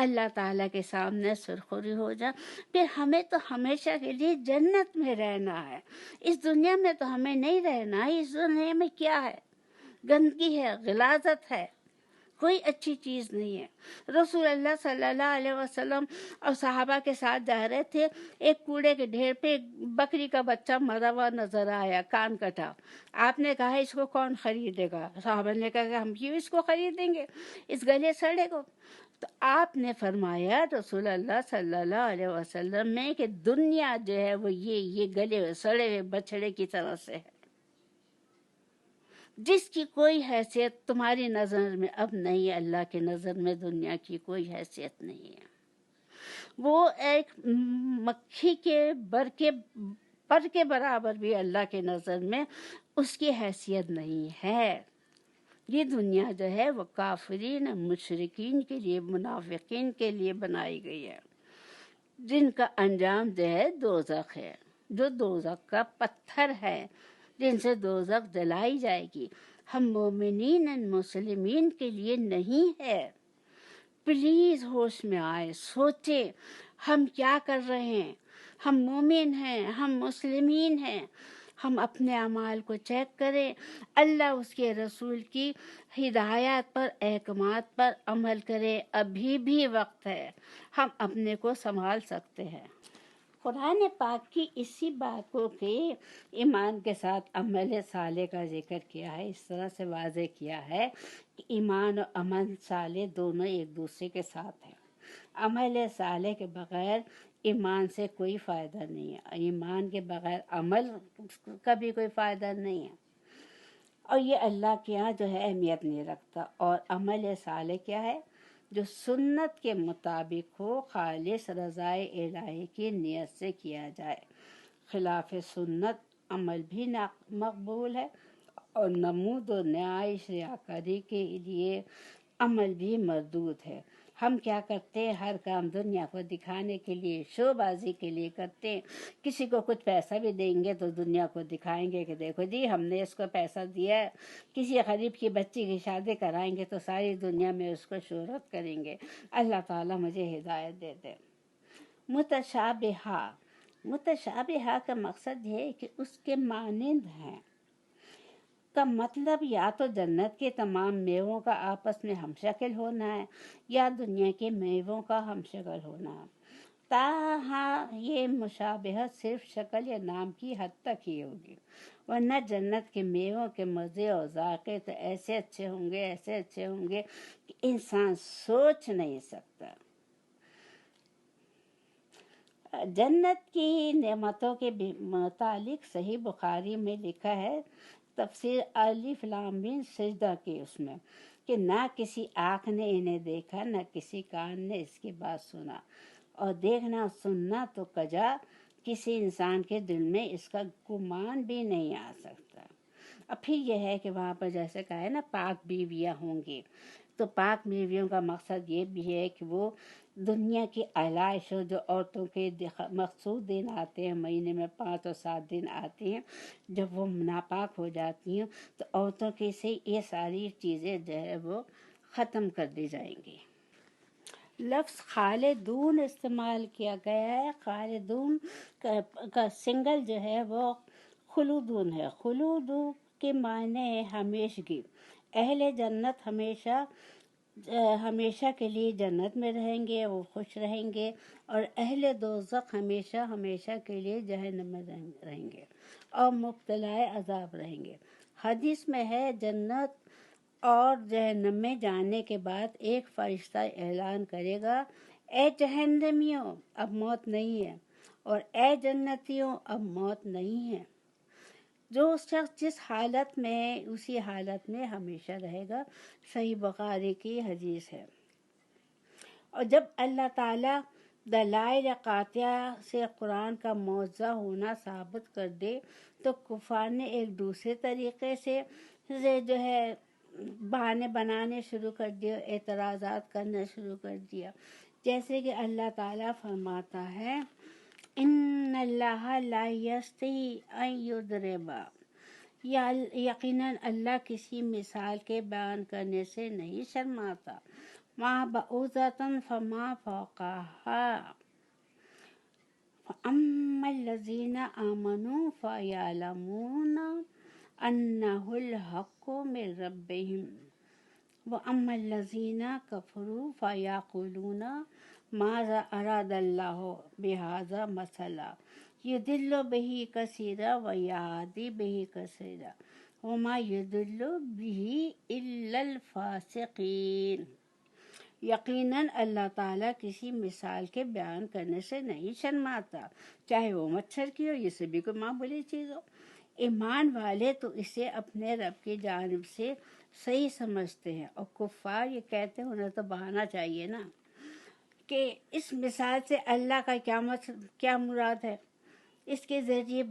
اللہ تعالیٰ کے سامنے سرخوری ہو جائیں۔ پھر ہمیں تو ہمیشہ کے لیے جنت میں رہنا ہے، اس دنیا میں تو ہمیں نہیں رہنا ہے۔ اس دنیا میں کیا ہے؟ گندگی ہے، غلاظت ہے، کوئی اچھی چیز نہیں ہے۔ رسول اللہ صلی اللہ علیہ وسلم اور صحابہ کے ساتھ جا رہے تھے، ایک کوڑے کے ڈھیر پہ ایک بکری کا بچہ مرا ہوا نظر آیا، کان کٹا۔ آپ نے کہا اس کو کون خریدے گا؟ صحابہ نے کہا کہ ہم کیوں اس کو خریدیں گے، اس گلے سڑے کو؟ تو آپ نے فرمایا رسول اللہ صلی اللہ علیہ وسلم میں کہ دنیا جو ہے وہ یہ گلے ہوئے سڑے ہوئے بچڑے کی طرح سے ہے، جس کی کوئی حیثیت تمہاری نظر میں اب نہیں ہے، اللہ کی نظر میں دنیا کی کوئی حیثیت نہیں ہے۔ وہ ایک مکھی کے پر کے برابر بھی اللہ کی نظر میں اس کی حیثیت نہیں ہے۔ یہ دنیا جو ہے وہ کافرین، مشرکین کے لیے، منافقین کے لیے بنائی گئی ہے، جن کا انجام جو ہے دوزخ ہے، جو دوزخ کا پتھر ہے، جن سے دوزخ جلائی جائے گی۔ ہم مومنین مسلمین کے لیے نہیں ہے۔ پلیز ہوش میں آئے، سوچیں ہم کیا کر رہے ہیں۔ ہم مومن ہیں، ہم مسلمین ہیں، ہم اپنے اعمال کو چیک کریں، اللہ اس کے رسول کی ہدایات پر، احکامات پر عمل کریں۔ ابھی بھی وقت ہے، ہم اپنے کو سنبھال سکتے ہیں۔ قرآن پاک کی اسی بات کو کہ ایمان کے ساتھ عمل صالح کا ذکر کیا ہے، اس طرح سے واضح کیا ہے کہ ایمان اور عمل صالح دونوں ایک دوسرے کے ساتھ ہیں۔ عمل صالح کے بغیر ایمان سے کوئی فائدہ نہیں ہے، ایمان کے بغیر عمل کا بھی کوئی فائدہ نہیں ہے، اور یہ اللہ کے یہاں جو ہے اہمیت نہیں رکھتا۔ اور عمل صالح کیا ہے؟ جو سنت کے مطابق ہو، خالص رضائے الہی کی نیت سے کیا جائے۔ خلاف سنت عمل بھی مقبول ہے، اور نمود و نمائش ریاکاری کے لیے عمل بھی مردود ہے۔ ہم کیا کرتے ہیں؟ ہر کام دنیا کو دکھانے کے لیے، شو بازی کے لیے کرتے ہیں۔ کسی کو کچھ پیسہ بھی دیں گے تو دنیا کو دکھائیں گے کہ دیکھو جی ہم نے اس کو پیسہ دیا ہے۔ کسی غریب کی بچی کی شادی کرائیں گے تو ساری دنیا میں اس کو شہرت کریں گے۔ اللہ تعالیٰ مجھے ہدایت دے دے۔ متشابہہ کا مقصد یہ ہے کہ اس کے مانند ہیں، کا مطلب یا تو جنت کے تمام میووں کا آپس میں ہم شکل ہونا ہے، یا دنیا کے میووں کا ہم شکل ہونا ہے۔ تاہاں یہ مشابہت صرف شکل یا نام کی حد تک ہی ہوگی، ورنہ جنت کے میووں کے مزے اور ذائقے تو ایسے اچھے ہوں گے کہ انسان سوچ نہیں سکتا۔ جنت کی نعمتوں کے متعلق صحیح بخاری میں لکھا ہے، تفسیر الف لام میم سجدہ کے اس میں، کہ نہ کسی آنکھ نے انہیں دیکھا، نہ کسی کان نے اس کی بات سنا، اور دیکھنا سننا تو کجا کسی انسان کے دل میں اس کا گمان بھی نہیں آ سکتا۔ اب پھر یہ ہے کہ وہاں پر جیسے کہا ہے نا پاک بیویاں ہوں گی، تو پاک بیویوں کا مقصد یہ بھی ہے کہ وہ دنیا کی علائش ہو، جو عورتوں کے مخصوص دن آتے ہیں، مہینے میں 5 اور 7 دن آتے ہیں، جب وہ ناپاک ہو جاتی ہیں تو عورتوں کے سے یہ ساری چیزیں جو ہے وہ ختم کر دی جائیں گی۔ لفظ خالدون استعمال کیا گیا ہے۔ خالدون کا سنگل جو ہے وہ خلودون ہے۔ خلودون کے معنی ہے ہمیشگی۔ اہل جنت ہمیشہ کے لیے جنت میں رہیں گے، وہ خوش رہیں گے، اور اہل دوزخ ہمیشہ کے لیے جہنم میں رہیں گے اور مبتلا عذاب رہیں گے۔ حدیث میں ہے جنت اور جہنم میں جانے کے بعد ایک فرشتہ اعلان کرے گا، اے جہنمیوں اب موت نہیں ہے، اور اے جنتیوں اب موت نہیں ہے۔ جو شخص جس حالت میں اسی حالت میں ہمیشہ رہے گا۔ صحیح بخاری کی حدیث ہے۔ اور جب اللہ تعالیٰ دلائل قاطعہ سے قرآن کا معجزہ ہونا ثابت کر دے تو کفار نے ایک دوسرے طریقے سے جو ہے بہانے بنانے شروع کر دیے، اعتراضات کرنا شروع کر دیا. جیسے کہ اللہ تعالیٰ فرماتا ہے ان اللہ لا یستحی ان یضرب، یا یقیناً اللہ کسی مثال کے بیان کرنے سے نہیں شرماتا. ما بعوضۃ فما فوقها فأما الذین آمنوا فیعلمون انہ الحق من ربہم وأما الذین کفروا فیقولون ماذا اراد اللہ بہذا مثلا یضل بہ کثیرا ویہدی بہ کثیرا وما یضل بہ الا الفاسقین. یقیناً اللہ تعالیٰ کسی مثال کے بیان کرنے سے نہیں شرماتا، چاہے وہ مچھر کی ہو، یہ سے بھی کوئی معمولی چیز ہو. ایمان والے تو اسے اپنے رب کی جانب سے صحیح سمجھتے ہیں، اور کفار یہ کہتے ہیں انہیں تو بہانا چاہیے نا کہ اس مثال سے اللہ کا کیا مراد ہے. اس کے ذریعے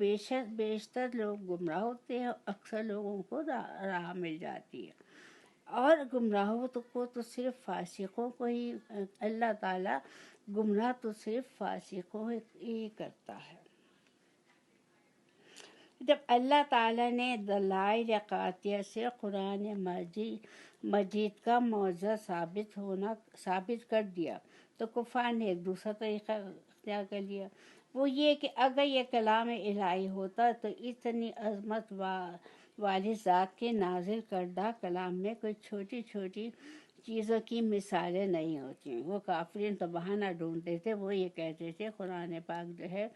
بیشتر لوگ گمراہ ہوتے ہیں، اکثر لوگوں کو راہ مل جاتی ہے، اور گمراہوں کو تو صرف فاسقوں کو ہی اللہ تعالیٰ گمراہ تو صرف فاسقوں ہی کرتا ہے. جب اللہ تعالیٰ نے دلائل قاطعہ سے قرآن مجید کا معجزہ ثابت کر دیا تو کفار نے ایک دوسرا طریقہ اختیار کر لیا. وہ یہ کہ اگر یہ کلام الہی ہوتا تو اتنی عظمت والی ذات کے نازل کردہ کلام میں کوئی چھوٹی چھوٹی چیزوں کی مثالیں نہیں ہوتی. وہ کافرین تو بہانہ ڈھونڈتے تھے، وہ یہ کہتے تھے قرآن پاک جو ہے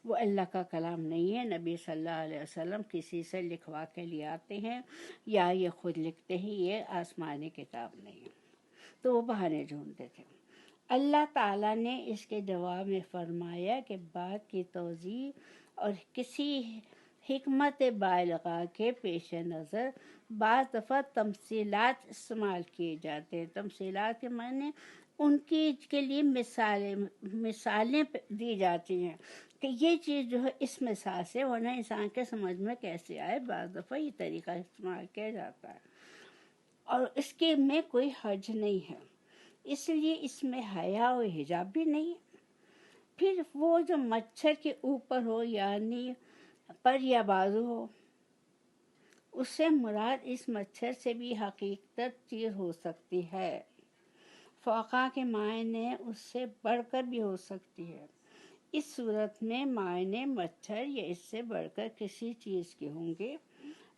وہ اللہ کا کلام نہیں ہے، نبی صلی اللہ علیہ وسلم کسی سے لکھوا کے لے آتے ہیں یا یہ خود لکھتے ہیں، یہ آسمانی کتاب نہیں ہے. تو وہ بہانے ڈھونڈتے تھے. اللہ تعالیٰ نے اس کے جواب میں فرمایا کہ بات کی توضیح اور کسی حکمت بالغہ کے پیش نظر بعض دفعہ تمثیلات استعمال کیے جاتے ہیں. تمثیلات کے معنی ان کے لیے مثالیں دی جاتی ہیں کہ یہ چیز جو ہے اس مثال سے ورنہ انسان کے سمجھ میں کیسے آئے. بعض دفعہ یہ طریقہ استعمال کیا جاتا ہے اور اس کے میں کوئی حرج نہیں ہے، اس لیے اس میں حیا و حجاب بھی نہیں ہے. پھر وہ جو مچھر کے اوپر ہو یعنی پر یا بازو ہو، اس سے مراد اس مچھر سے بھی حقیقت چیز ہو سکتی ہے. فوقہ کے معنی اس سے بڑھ کر بھی ہو سکتی ہے. اس صورت میں معنی مچھر یا اس سے بڑھ کر کسی چیز کے ہوں گے.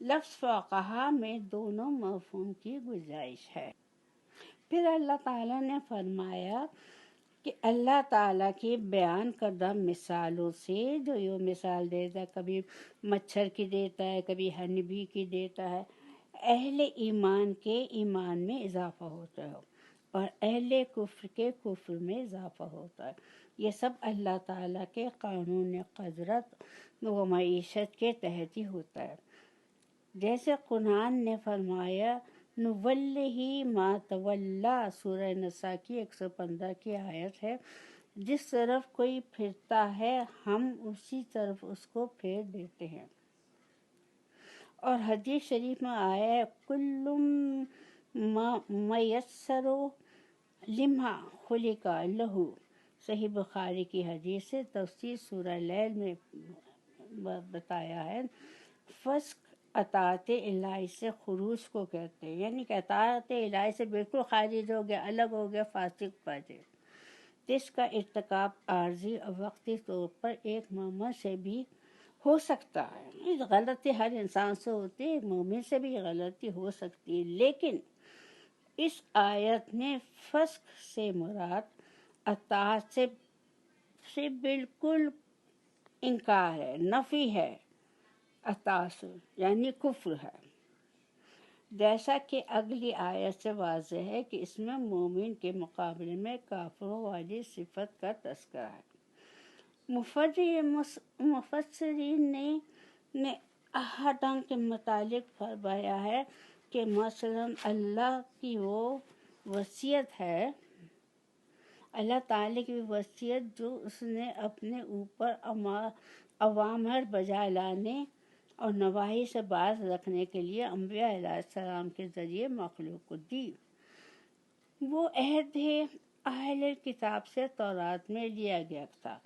لفظ فوقہ میں دونوں مفہوم کی گنجائش ہے. پھر اللہ تعالیٰ نے فرمایا کہ اللہ تعالیٰ کی بیان کردہ مثالوں سے جو یہ مثال دیتا ہے، کبھی مچھر کی دیتا ہے، کبھی ہنبی کی دیتا ہے، اہل ایمان کے ایمان میں اضافہ ہوتا ہے اور اہل کفر کے کفر میں اضافہ ہوتا ہے. یہ سب اللہ تعالیٰ کے قانون قدرت و معیشت کے تحت ہی ہوتا ہے. جیسے قرآن نے فرمایا نوَلِّهِ مَا تَوَلَّا، سورہ نساء کی 115 کی آیت ہے، جس طرف کوئی پھرتا ہے ہم اسی طرف اس کو پھیر دیتے ہیں. اور حدیث شریف میں آیا ہے کل میسر لما خلق لہ، صحیح بخاری کی حدیث سے تفسیر سورہ لیل میں بتایا ہے. فسق اطاعت الہی سے خروج کو کہتے ہیں، یعنی کہ اطاعت الہی سے بالکل خارج ہو گیا، الگ ہو گیا، فاسق فاجر، جس کا ارتکاب عارضی اور وقتی طور پر ایک مومن سے بھی ہو سکتا ہے. غلطی ہر انسان سے ہوتی ہے، ایک مومن سے بھی غلطی ہو سکتی ہے. لیکن اس آیت میں فسق سے مراد اطاعت سے بالکل انکار ہے، نفی ہے. اطاعت یعنی کفر ہے، جیسا کہ اگلی آیت سے واضح ہے کہ اس میں مومن کے مقابلے میں کافروں والی صفت کا تذکرہ ہے. مفسرین نے احادیث کے متعلق فرمایا ہے کہ مثلا اللہ کی وہ وصیت ہے اللہ تعالیٰ کی وصیت جو اس نے اپنے اوپر اوامر بجا لانے اور نواہی سے باز رکھنے کے لیے انبیاء علیہ السلام کے ذریعے مخلوق کو دی، وہ عہد ہے اہل کتاب سے تورات میں لیا گیا تھا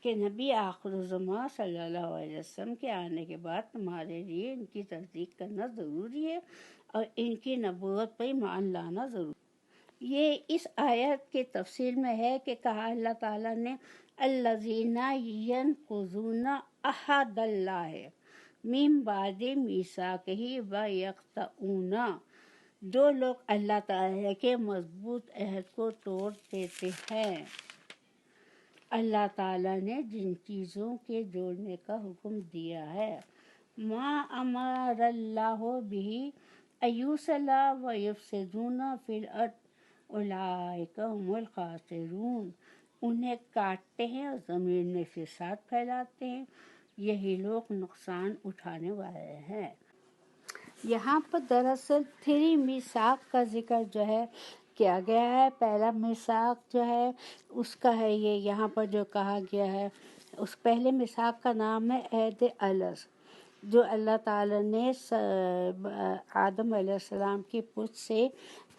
کہ نبی آخر الزماں صلی اللہ علیہ وسلم کے آنے کے بعد تمہارے لیے ان کی تصدیق کرنا ضروری ہے اور ان کی نبوت پر ایمان لانا ضروری ہے۔ یہ اس آیت کی تفصیل میں ہے کہ کہا اللہ تعالیٰ نے الذین ینقضون عہد اللہ من بعد میثاقہ ویقطعون، جو لوگ اللہ تعالیٰ کے مضبوط عہد کو توڑ دیتے ہیں۔ اللہ تعالیٰ نے جن چیزوں کے جوڑنے کا حکم دیا ہے، ما امر اللہ بہ ایوصلا ویفسدون فی الارض اولئک هم الخاسرون، انہیں کاٹتے ہیں اور زمین میں فساد پھیلاتے ہیں، یہی لوگ نقصان اٹھانے والے ہیں۔ یہاں پر دراصل 3 میثاق کا ذکر جو ہے کیا گیا ہے۔ پہلا میثاق جو ہے اس کا ہے یہ یہاں پر جو کہا گیا ہے، اس پہلے میثاق کا نام ہے عہد الست، جو اللہ تعالیٰ نے آدم علیہ السلام کی پشت سے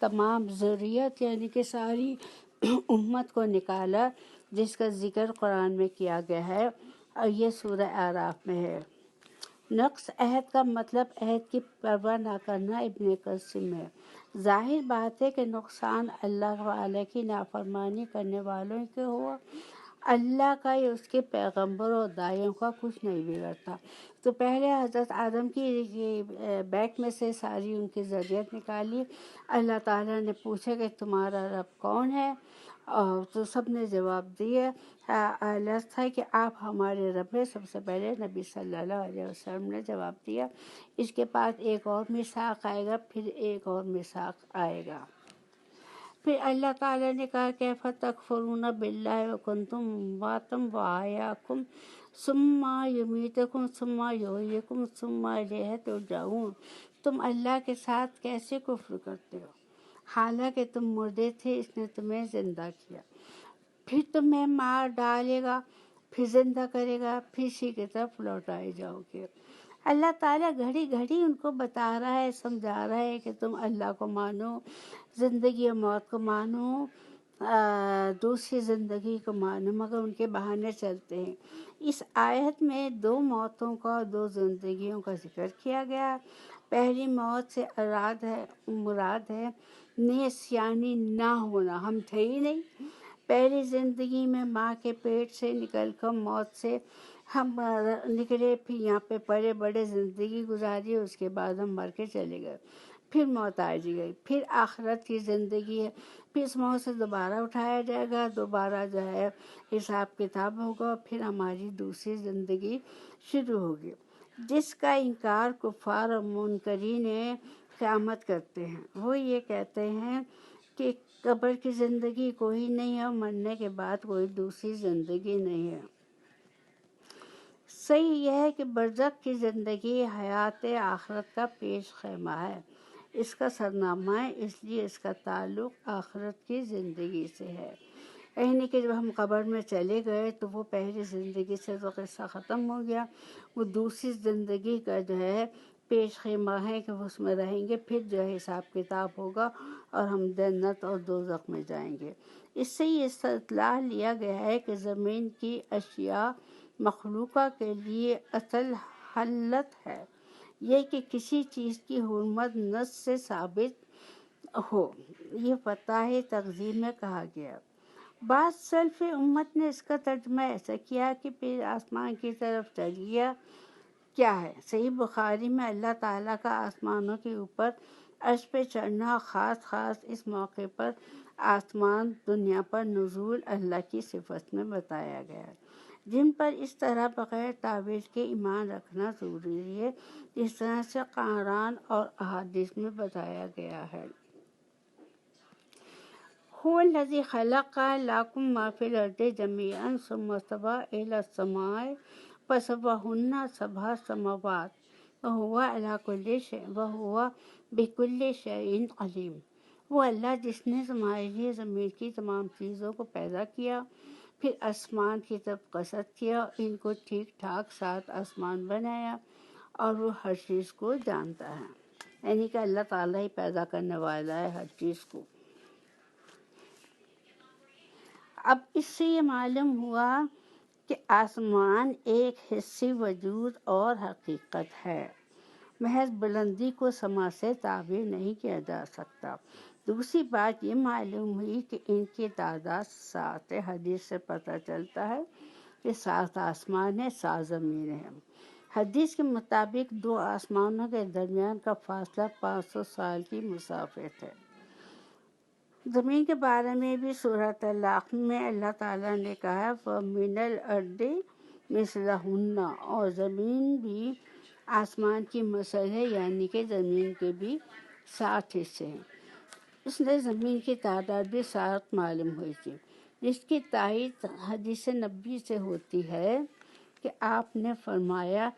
تمام ذریت یعنی کہ ساری امت کو نکالا، جس کا ذکر قرآن میں کیا گیا ہے اور یہ سورہ اعراف میں ہے۔ نقص عہد کا مطلب عہد کی پرواہ نہ کرنا ابن قاسم ہے۔ ظاہر بات ہے کہ نقصان اللہ تعالیٰ کی نافرمانی کرنے والوں کے ہوا، اللہ کا یا اس کے پیغمبروں اور داعیوں کا کچھ نہیں بگڑتا۔ تو پہلے حضرت آدم کی بیک میں سے ساری ان کی ذریت نکالی، اللہ تعالیٰ نے پوچھا کہ تمہارا رب کون ہے، اور تو سب نے جواب دیا الست ہے کہ آپ ہمارے رب ہیں۔ سب سے پہلے نبی صلی اللہ علیہ وسلم نے جواب دیا، اس کے بعد ایک اور میثاق آئے گا، پھر ایک اور میثاق آئے گا۔ پھر اللہ تعالیٰ نے کہا کیف تکفرون باللہ وکنتم امواتا واحیاکم ثم یمیتکم ثم یحییکم ثم الیہ ترجعون، تم اللہ کے ساتھ کیسے کفر کرتے ہو حالانکہ تم مردے تھے، اس نے تمہیں زندہ کیا، پھر تمہیں مار ڈالے گا، پھر زندہ کرے گا، پھر اسی کی طرف لوٹائے جاؤ گے۔ اللہ تعالیٰ گھڑی گھڑی ان کو بتا رہا ہے، سمجھا رہا ہے کہ تم اللہ کو مانو، زندگی اور موت کو مانو، دوسری زندگی کو مانو، مگر ان کے بہانے چلتے ہیں۔ اس آیت میں 2 موتوں کا اور 2 زندگیوں کا ذکر کیا گیا۔ پہلی موت سے مراد ہے نسیانی نہ ہونا، ہم تھے ہی نہیں۔ پہلی زندگی میں ماں کے پیٹ سے نکل کر موت سے ہم نکلے، پھر یہاں پہ بڑے بڑے زندگی گزاری، اس کے بعد ہم مر کے چلے گئے، پھر موت آ گئی، پھر آخرت کی زندگی ہے، پھر اس موت سے دوبارہ اٹھایا جائے گا، دوبارہ جو ہے حساب کتاب ہوگا، پھر ہماری دوسری زندگی شروع ہوگی۔ جس کا انکار کفار اور منکرین قیامت کرتے ہیں، وہ یہ کہتے ہیں کہ قبر کی زندگی کوئی نہیں ہے اور مرنے کے بعد کوئی دوسری زندگی نہیں ہے۔ صحیح یہ ہے کہ برزخ کی زندگی حیات آخرت کا پیش خیمہ ہے، اس کا سرنامہ ہے، اس لیے اس کا تعلق آخرت کی زندگی سے ہے۔ یعنی کہ جب ہم قبر میں چلے گئے تو وہ پہلی زندگی سے تو قصہ ختم ہو گیا، وہ دوسری زندگی کا جو ہے پیش خیمہ ہے کہ اس میں رہیں گے، پھر جو ہے حساب کتاب ہوگا اور ہم جنت اور دوزخ میں جائیں گے۔ اس سے یہ استدلال لیا گیا ہے کہ زمین کی اشیاء مخلوقہ کے لیے اصل حلت ہے یہ کہ کسی چیز کی حرمت نص سے ثابت ہو، یہ فتح تقزیم میں کہا گیا۔ بعض سلف امت نے اس کا ترجمہ ایسا کیا کہ پھر آسمان کی طرف چل گیا۔ کیا ہے؟ صحیح بخاری میں اللہ تعالیٰ کا آسمانوں کے اوپر عرش پہ چڑھنا، خاص اس موقع پر آسمان دنیا پر نزول اللہ کی صفت میں بتایا گیا ہے، جن پر اس طرح بغیر تعویل کے ایمان رکھنا ضروری ہے، جس طرح سے قرآن اور احادیث میں بتایا گیا ہے۔ هو الذی خلق لکم ما فی الارض جمیعا ثم استوی الی السماء فسواہن 7 سماوات وہو بکل شیء علیم۔ وہ اللہ جس نے تمہارے لیے زمین کی تمام چیزوں کو پیدا کیا، پھر آسمان کی طرف قصد کیا اور ان کو ٹھیک ٹھاک 7 آسمان بنایا، اور وہ ہر چیز کو جانتا ہے۔ یعنی کہ اللہ تعالیٰ ہی پیدا کرنے والا ہے ہر چیز کو۔ اب اس سے یہ معلوم ہوا کہ آسمان ایک حصی وجود اور حقیقت ہے، محض بلندی کو سما سے تعبیر نہیں کیا جا سکتا۔ دوسری بات یہ معلوم ہوئی کہ ان کی تعداد 7 ہے۔ حدیث سے پتہ چلتا ہے کہ 7 آسمان ہیں، 7 زمینیں ہیں۔ حدیث کے مطابق 2 آسمانوں کے درمیان کا فاصلہ 500 سال کی مسافت ہے۔ زمین کے بارے میں بھی سورہ طلاق میں اللہ تعالیٰ نے کہا وَمِنَ الْأَرْضِ مِثْلُهُنَّ، اور زمین بھی آسمان کی مثل ہے، یعنی کہ زمین کے بھی 7 حصے ہیں۔ اس نے زمین کی تعداد بھی 7 معلوم ہوئی تھی، جس کی تائید حدیث نبی سے ہوتی ہے کہ آپ نے فرمایا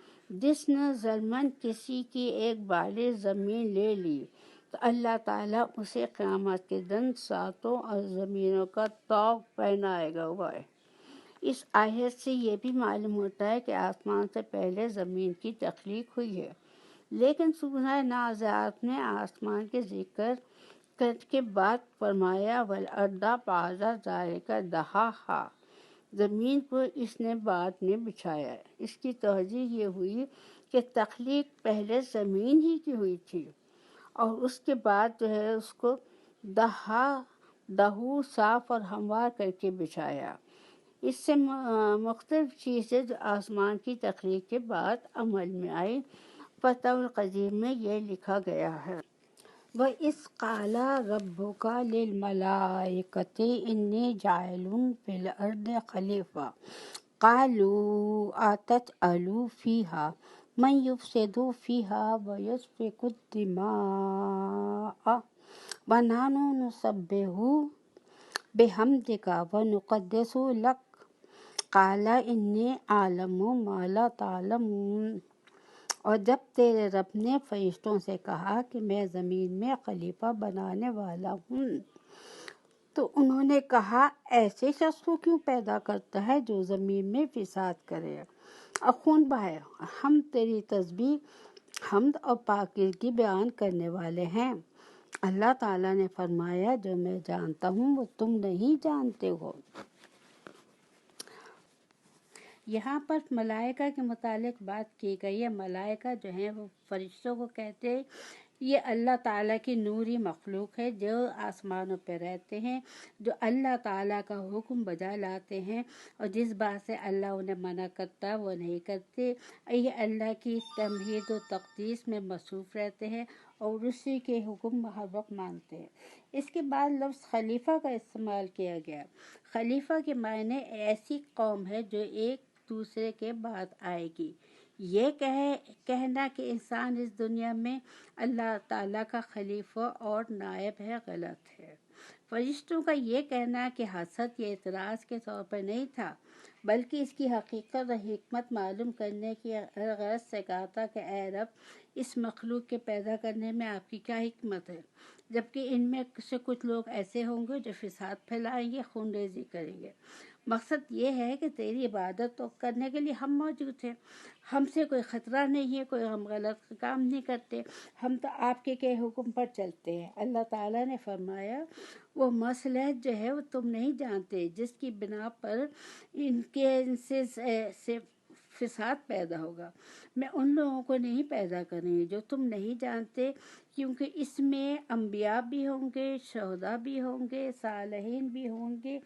جس نے ظلماً کسی کی ایک بالغ زمین لے لی تو اللہ تعالیٰ اسے قیامت کے دن 7 زمینوں کا طوق پہنائے گا۔ اس آیت سے یہ بھی معلوم ہوتا ہے کہ آسمان سے پہلے زمین کی تخلیق ہوئی ہے، لیکن سورہ نازعات میں آسمان کے ذکر کے بعد فرمایا وَالْأَرْضَ بَعْدَ ذَلِكَ دَحَاهَا، زمین کو اس نے بعد میں بچھایا ہے۔ اس کی توجہ یہ ہوئی کہ تخلیق پہلے زمین ہی کی ہوئی تھی اور اس کے بعد جو ہے اس کو دہو صاف اور ہموار کر کے بچھایا۔ اس سے مختلف چیزیں جو آسمان کی تخلیق کے بعد عمل میں آئی۔ فتح القدیر میں یہ لکھا گیا ہے وَإِذْ قَالَ رَبُّكَ لِلْمَلَائِكَةِ إِنِّي جَاعِلٌ فِي الْأَرْضِ خَلِيفَةً قَالُوا أَتَجْعَلُ فِيهَا مَن يُفْسِدُ فِيهَا وَيَسْفِكُ الدِّمَاءَ وَنَحْنُ نُسَبِّحُ بِحَمْدِكَ وَنُقَدِّسُ لَكَ قَالَ إِنِّي أَعْلَمُ مَا لَا تَعْلَمُونَ۔ اور جب تیرے رب نے فرشتوں سے کہا کہ میں زمین میں خلیفہ بنانے والا ہوں، تو انہوں نے کہا ایسے شخص کو کیوں پیدا کرتا ہے جو زمین میں فساد کرے اور خون بہائے؟ ہم تیری تسبیح، حمد اور پاکیزگی بیان کرنے والے ہیں۔ اللہ تعالیٰ نے فرمایا جو میں جانتا ہوں وہ تم نہیں جانتے ہو۔ یہاں پر ملائکہ کے متعلق بات کی گئی ہے۔ ملائکہ جو ہیں وہ فرشتوں کو کہتے ہیں، یہ اللہ تعالیٰ کی نوری مخلوق ہے جو آسمانوں پہ رہتے ہیں، جو اللہ تعالیٰ کا حکم بجا لاتے ہیں اور جس بات سے اللہ انہیں منع کرتا ہے وہ نہیں کرتے۔ یہ اللہ کی تمہید و تقدیس میں مصروف رہتے ہیں اور اسی کے حکم ہر وقت مانتے ہیں۔ اس کے بعد لفظ خلیفہ کا استعمال کیا گیا۔ خلیفہ کے معنی ایسی قوم ہے جو ایک دوسرے کے بعد آئے گی۔ یہ کہنا کہ انسان اس دنیا میں اللہ تعالیٰ کا خلیفہ اور نائب ہے غلط ہے۔ فرشتوں کا یہ کہنا کہ حسد یا اعتراض کے طور پر نہیں تھا، بلکہ اس کی حقیقت اور حکمت معلوم کرنے کی غرض سے کہا تھا کہ اے رب، اس مخلوق کے پیدا کرنے میں آپ کی کیا حکمت ہے، جبکہ ان میں سے کچھ لوگ ایسے ہوں گے جو فساد پھیلائیں گے، خون ریزی کریں گے۔ مقصد یہ ہے کہ تیری عبادت تو کرنے کے لیے ہم موجود ہیں، ہم سے کوئی خطرہ نہیں ہے، کوئی ہم غلط کام نہیں کرتے، ہم تو آپ کے حکم پر چلتے ہیں۔ اللہ تعالیٰ نے فرمایا وہ مصلحت جو ہے وہ تم نہیں جانتے جس کی بنا پر ان سے فساد پیدا ہوگا۔ میں ان لوگوں کو نہیں پیدا کروں جو تم نہیں جانتے، کیونکہ اس میں انبیاء بھی ہوں گے، شہداء بھی ہوں گے، صالحین بھی ہوں گے۔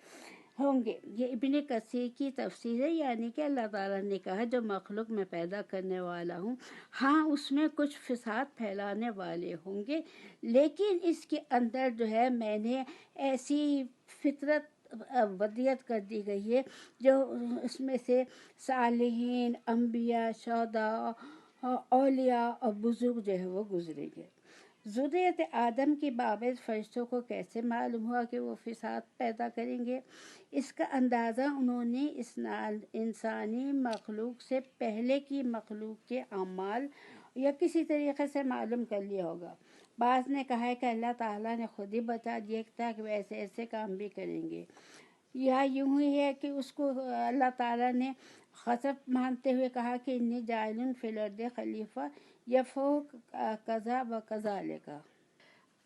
یہ ابن کثیر کی تفسیر ہے، یعنی کہ اللہ تعالیٰ نے کہا جو مخلوق میں پیدا کرنے والا ہوں، ہاں اس میں کچھ فساد پھیلانے والے ہوں گے، لیکن اس کے اندر جو ہے میں نے ایسی فطرت ودیت کر دی گئی ہے جو اس میں سے صالحین، انبیاء، شہداء، اولیاء اور بزرگ جو ہے وہ گزریں گے۔ ذریت آدم کی بابت فرشتوں کو کیسے معلوم ہوا کہ وہ فساد پیدا کریں گے؟ اس کا اندازہ انہوں نے انسانی مخلوق سے پہلے کی مخلوق کے اعمال یا کسی طریقے سے معلوم کر لیا ہوگا۔ بعض نے کہا ہے کہ اللہ تعالیٰ نے خود ہی بتا دیا تھا کہ وہ ایسے ایسے کام بھی کریں گے، یا یوں ہی ہے کہ اس کو اللہ تعالیٰ نے خطب مانتے ہوئے کہا کہ انی جاعل فی الارض خلیفہ یفعل کذا و کذالک۔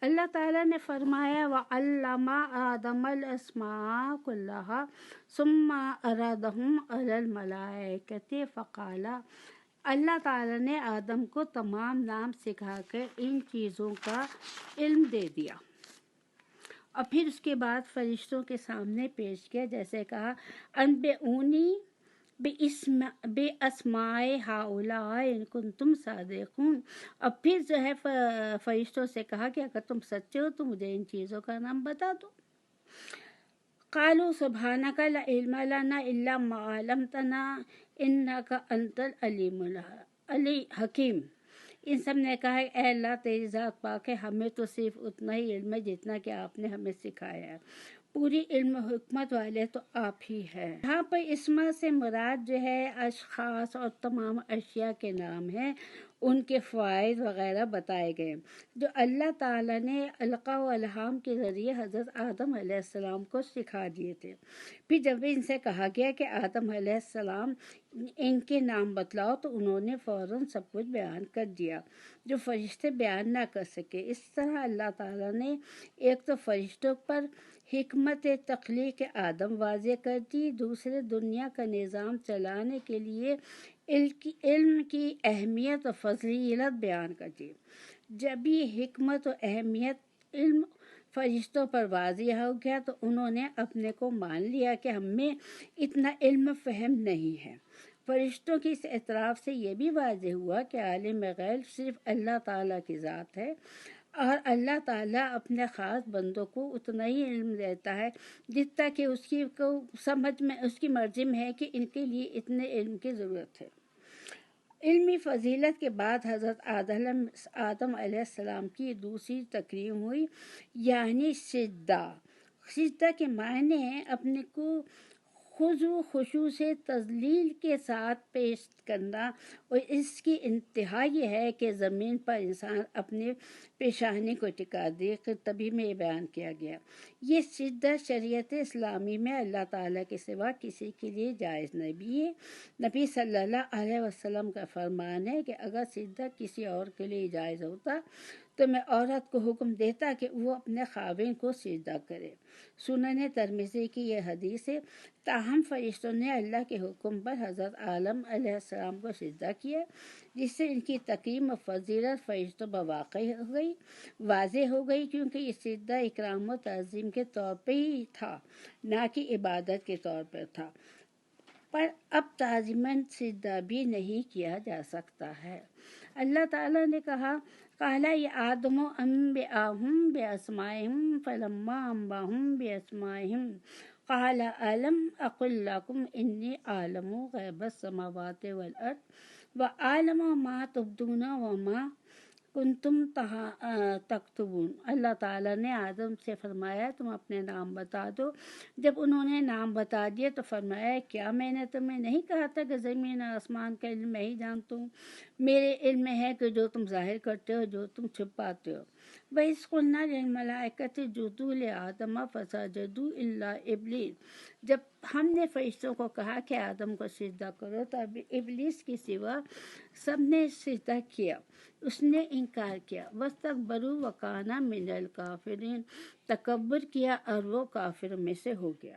اللہ تعالیٰ نے فرمایا وَعَلَّمَ آدَمَ الْأَسْمَاءَ كُلَّهَا ثُمَّ عَرَضَهُمْ عَلَى الْمَلَائِكَةِ فَقَالَ، اللہ تعالیٰ نے آدم کو تمام نام سکھا کر ان چیزوں کا علم دے دیا اور پھر اس کے بعد فرشتوں کے سامنے پیش کیا، جیسے کہا انبئونی بِأَسْمَاءِ هَؤُلَاءِ إِن كُنتُم صَادِقِينَ۔ اب پھر جو ہے فرشتوں سے کہا کہ اگر تم سچے ہو تو مجھے ان چیزوں کا نام بتا دو۔ قالوا سبحانک لا علم لنا الا ما علمتنا انک انت العلیم الحکیم۔ ان سب نے کہا اے اللہ تیری ذات پاک ہے، ہمیں تو صرف اتنا ہی علم ہے جتنا کہ آپ نے ہمیں سکھایا ہے، پوری علم و حکمت والے تو آپ ہی ہے۔ یہاں پر اسما سے مراد جو ہے اشخاص اور تمام اشیاء کے نام ہیں، ان کے فوائد وغیرہ بتائے گئے جو اللہ تعالیٰ نے القاء و الہام کے ذریعے حضرت آدم علیہ السلام کو سکھا دیے تھے۔ پھر جب ان سے کہا گیا کہ آدم علیہ السلام ان کے نام بتلاؤ تو انہوں نے فوراً سب کچھ بیان کر دیا جو فرشتے بیان نہ کر سکے۔ اس طرح اللہ تعالیٰ نے ایک تو فرشتوں پر حکمت تخلیق آدم واضح کر دی، دوسرے دنیا کا نظام چلانے کے لیے علم کی اہمیت و فضیلت بیان کر دی۔ جب یہ حکمت و اہمیت علم فرشتوں پر واضح ہو گیا تو انہوں نے اپنے کو مان لیا کہ ہمیں اتنا علم فہم نہیں ہے۔ فرشتوں کی اس اعتراف سے یہ بھی واضح ہوا کہ عالم غیب صرف اللہ تعالیٰ کی ذات ہے، اور اللہ تعالیٰ اپنے خاص بندوں کو اتنا ہی علم دیتا ہے جتنا کہ اس کی کو سمجھ میں اس کی مرضی میں ہے کہ ان کے لیے اتنے علم کی ضرورت ہے۔ علمی فضیلت کے بعد حضرت آدم علیہ السلام کی دوسری تکریم ہوئی، یعنی سجدہ۔ سجدہ کے معنی ہیں اپنے کو خضوع خشوع سے تذلیل کے ساتھ پیش کرنا، اور اس کی انتہا یہ ہے کہ زمین پر انسان اپنے پیشانی کو ٹکا دے، تبھی میں یہ بیان کیا گیا۔ یہ سجدہ شریعت اسلامی میں اللہ تعالیٰ کے سوا کسی کے لیے جائز نہیں ہے۔ نبی صلی اللہ علیہ وسلم کا فرمان ہے کہ اگر سجدہ کسی اور کے لیے جائز ہوتا تو میں عورت کو حکم دیتا کہ وہ اپنے خاوند کو سجدہ کرے۔ سنن ترمذی کی یہ حدیث ہے۔ تاہم فرشتوں نے اللہ کے حکم پر حضرت آدم علیہ السلام کو سجدہ کیا، جس سے ان کی تکریم و فضیلت فرشتوں پر واضح ہو گئی، کیونکہ یہ سجدہ اکرام و تعظیم کے طور پہ ہی تھا، نہ کہ عبادت کے طور پر تھا، پر اب تعظیماً سجدہ بھی نہیں کیا جا سکتا ہے۔ اللہ تعالیٰ نے کہا قال یا آدم انبئہم باسمائہم فلما انبأہم باسمائہم قال الم اقل لکم انی اعلم غیب السماوات والارض واعلم ما تبدون وما کنتم تکتمون۔ اللہ تعالیٰ نے آدم سے فرمایا تم اپنے نام بتا دو۔ جب انہوں نے نام بتا دیے تو فرمایا کیا میں نے تمہیں نہیں کہا تھا کہ زمین اور آسمان کا علم میں ہی جانتا ہوں؟ میرے علم میں ہے کہ جو تم ظاہر کرتے ہو، جو تم چھپاتے ہو۔ وَإِذْ قُلْنَا لِلْمَلَائِكَةِ اسْجُدُوا لِآدَمَ فَسَجَدُوا إِلَّا إِبْلِيسَ، جب ہم نے فرشتوں کو کہا کہ آدم کو سجدہ کرو تو ابلیس کے سوا سب نے سجدہ کیا، اس نے انکار کیا۔ وَاسْتَكْبَرُوا وَكَانَ مِنَ الْكَافِرِينَ، تکبر کیا اور وہ کافروں میں سے ہو گیا۔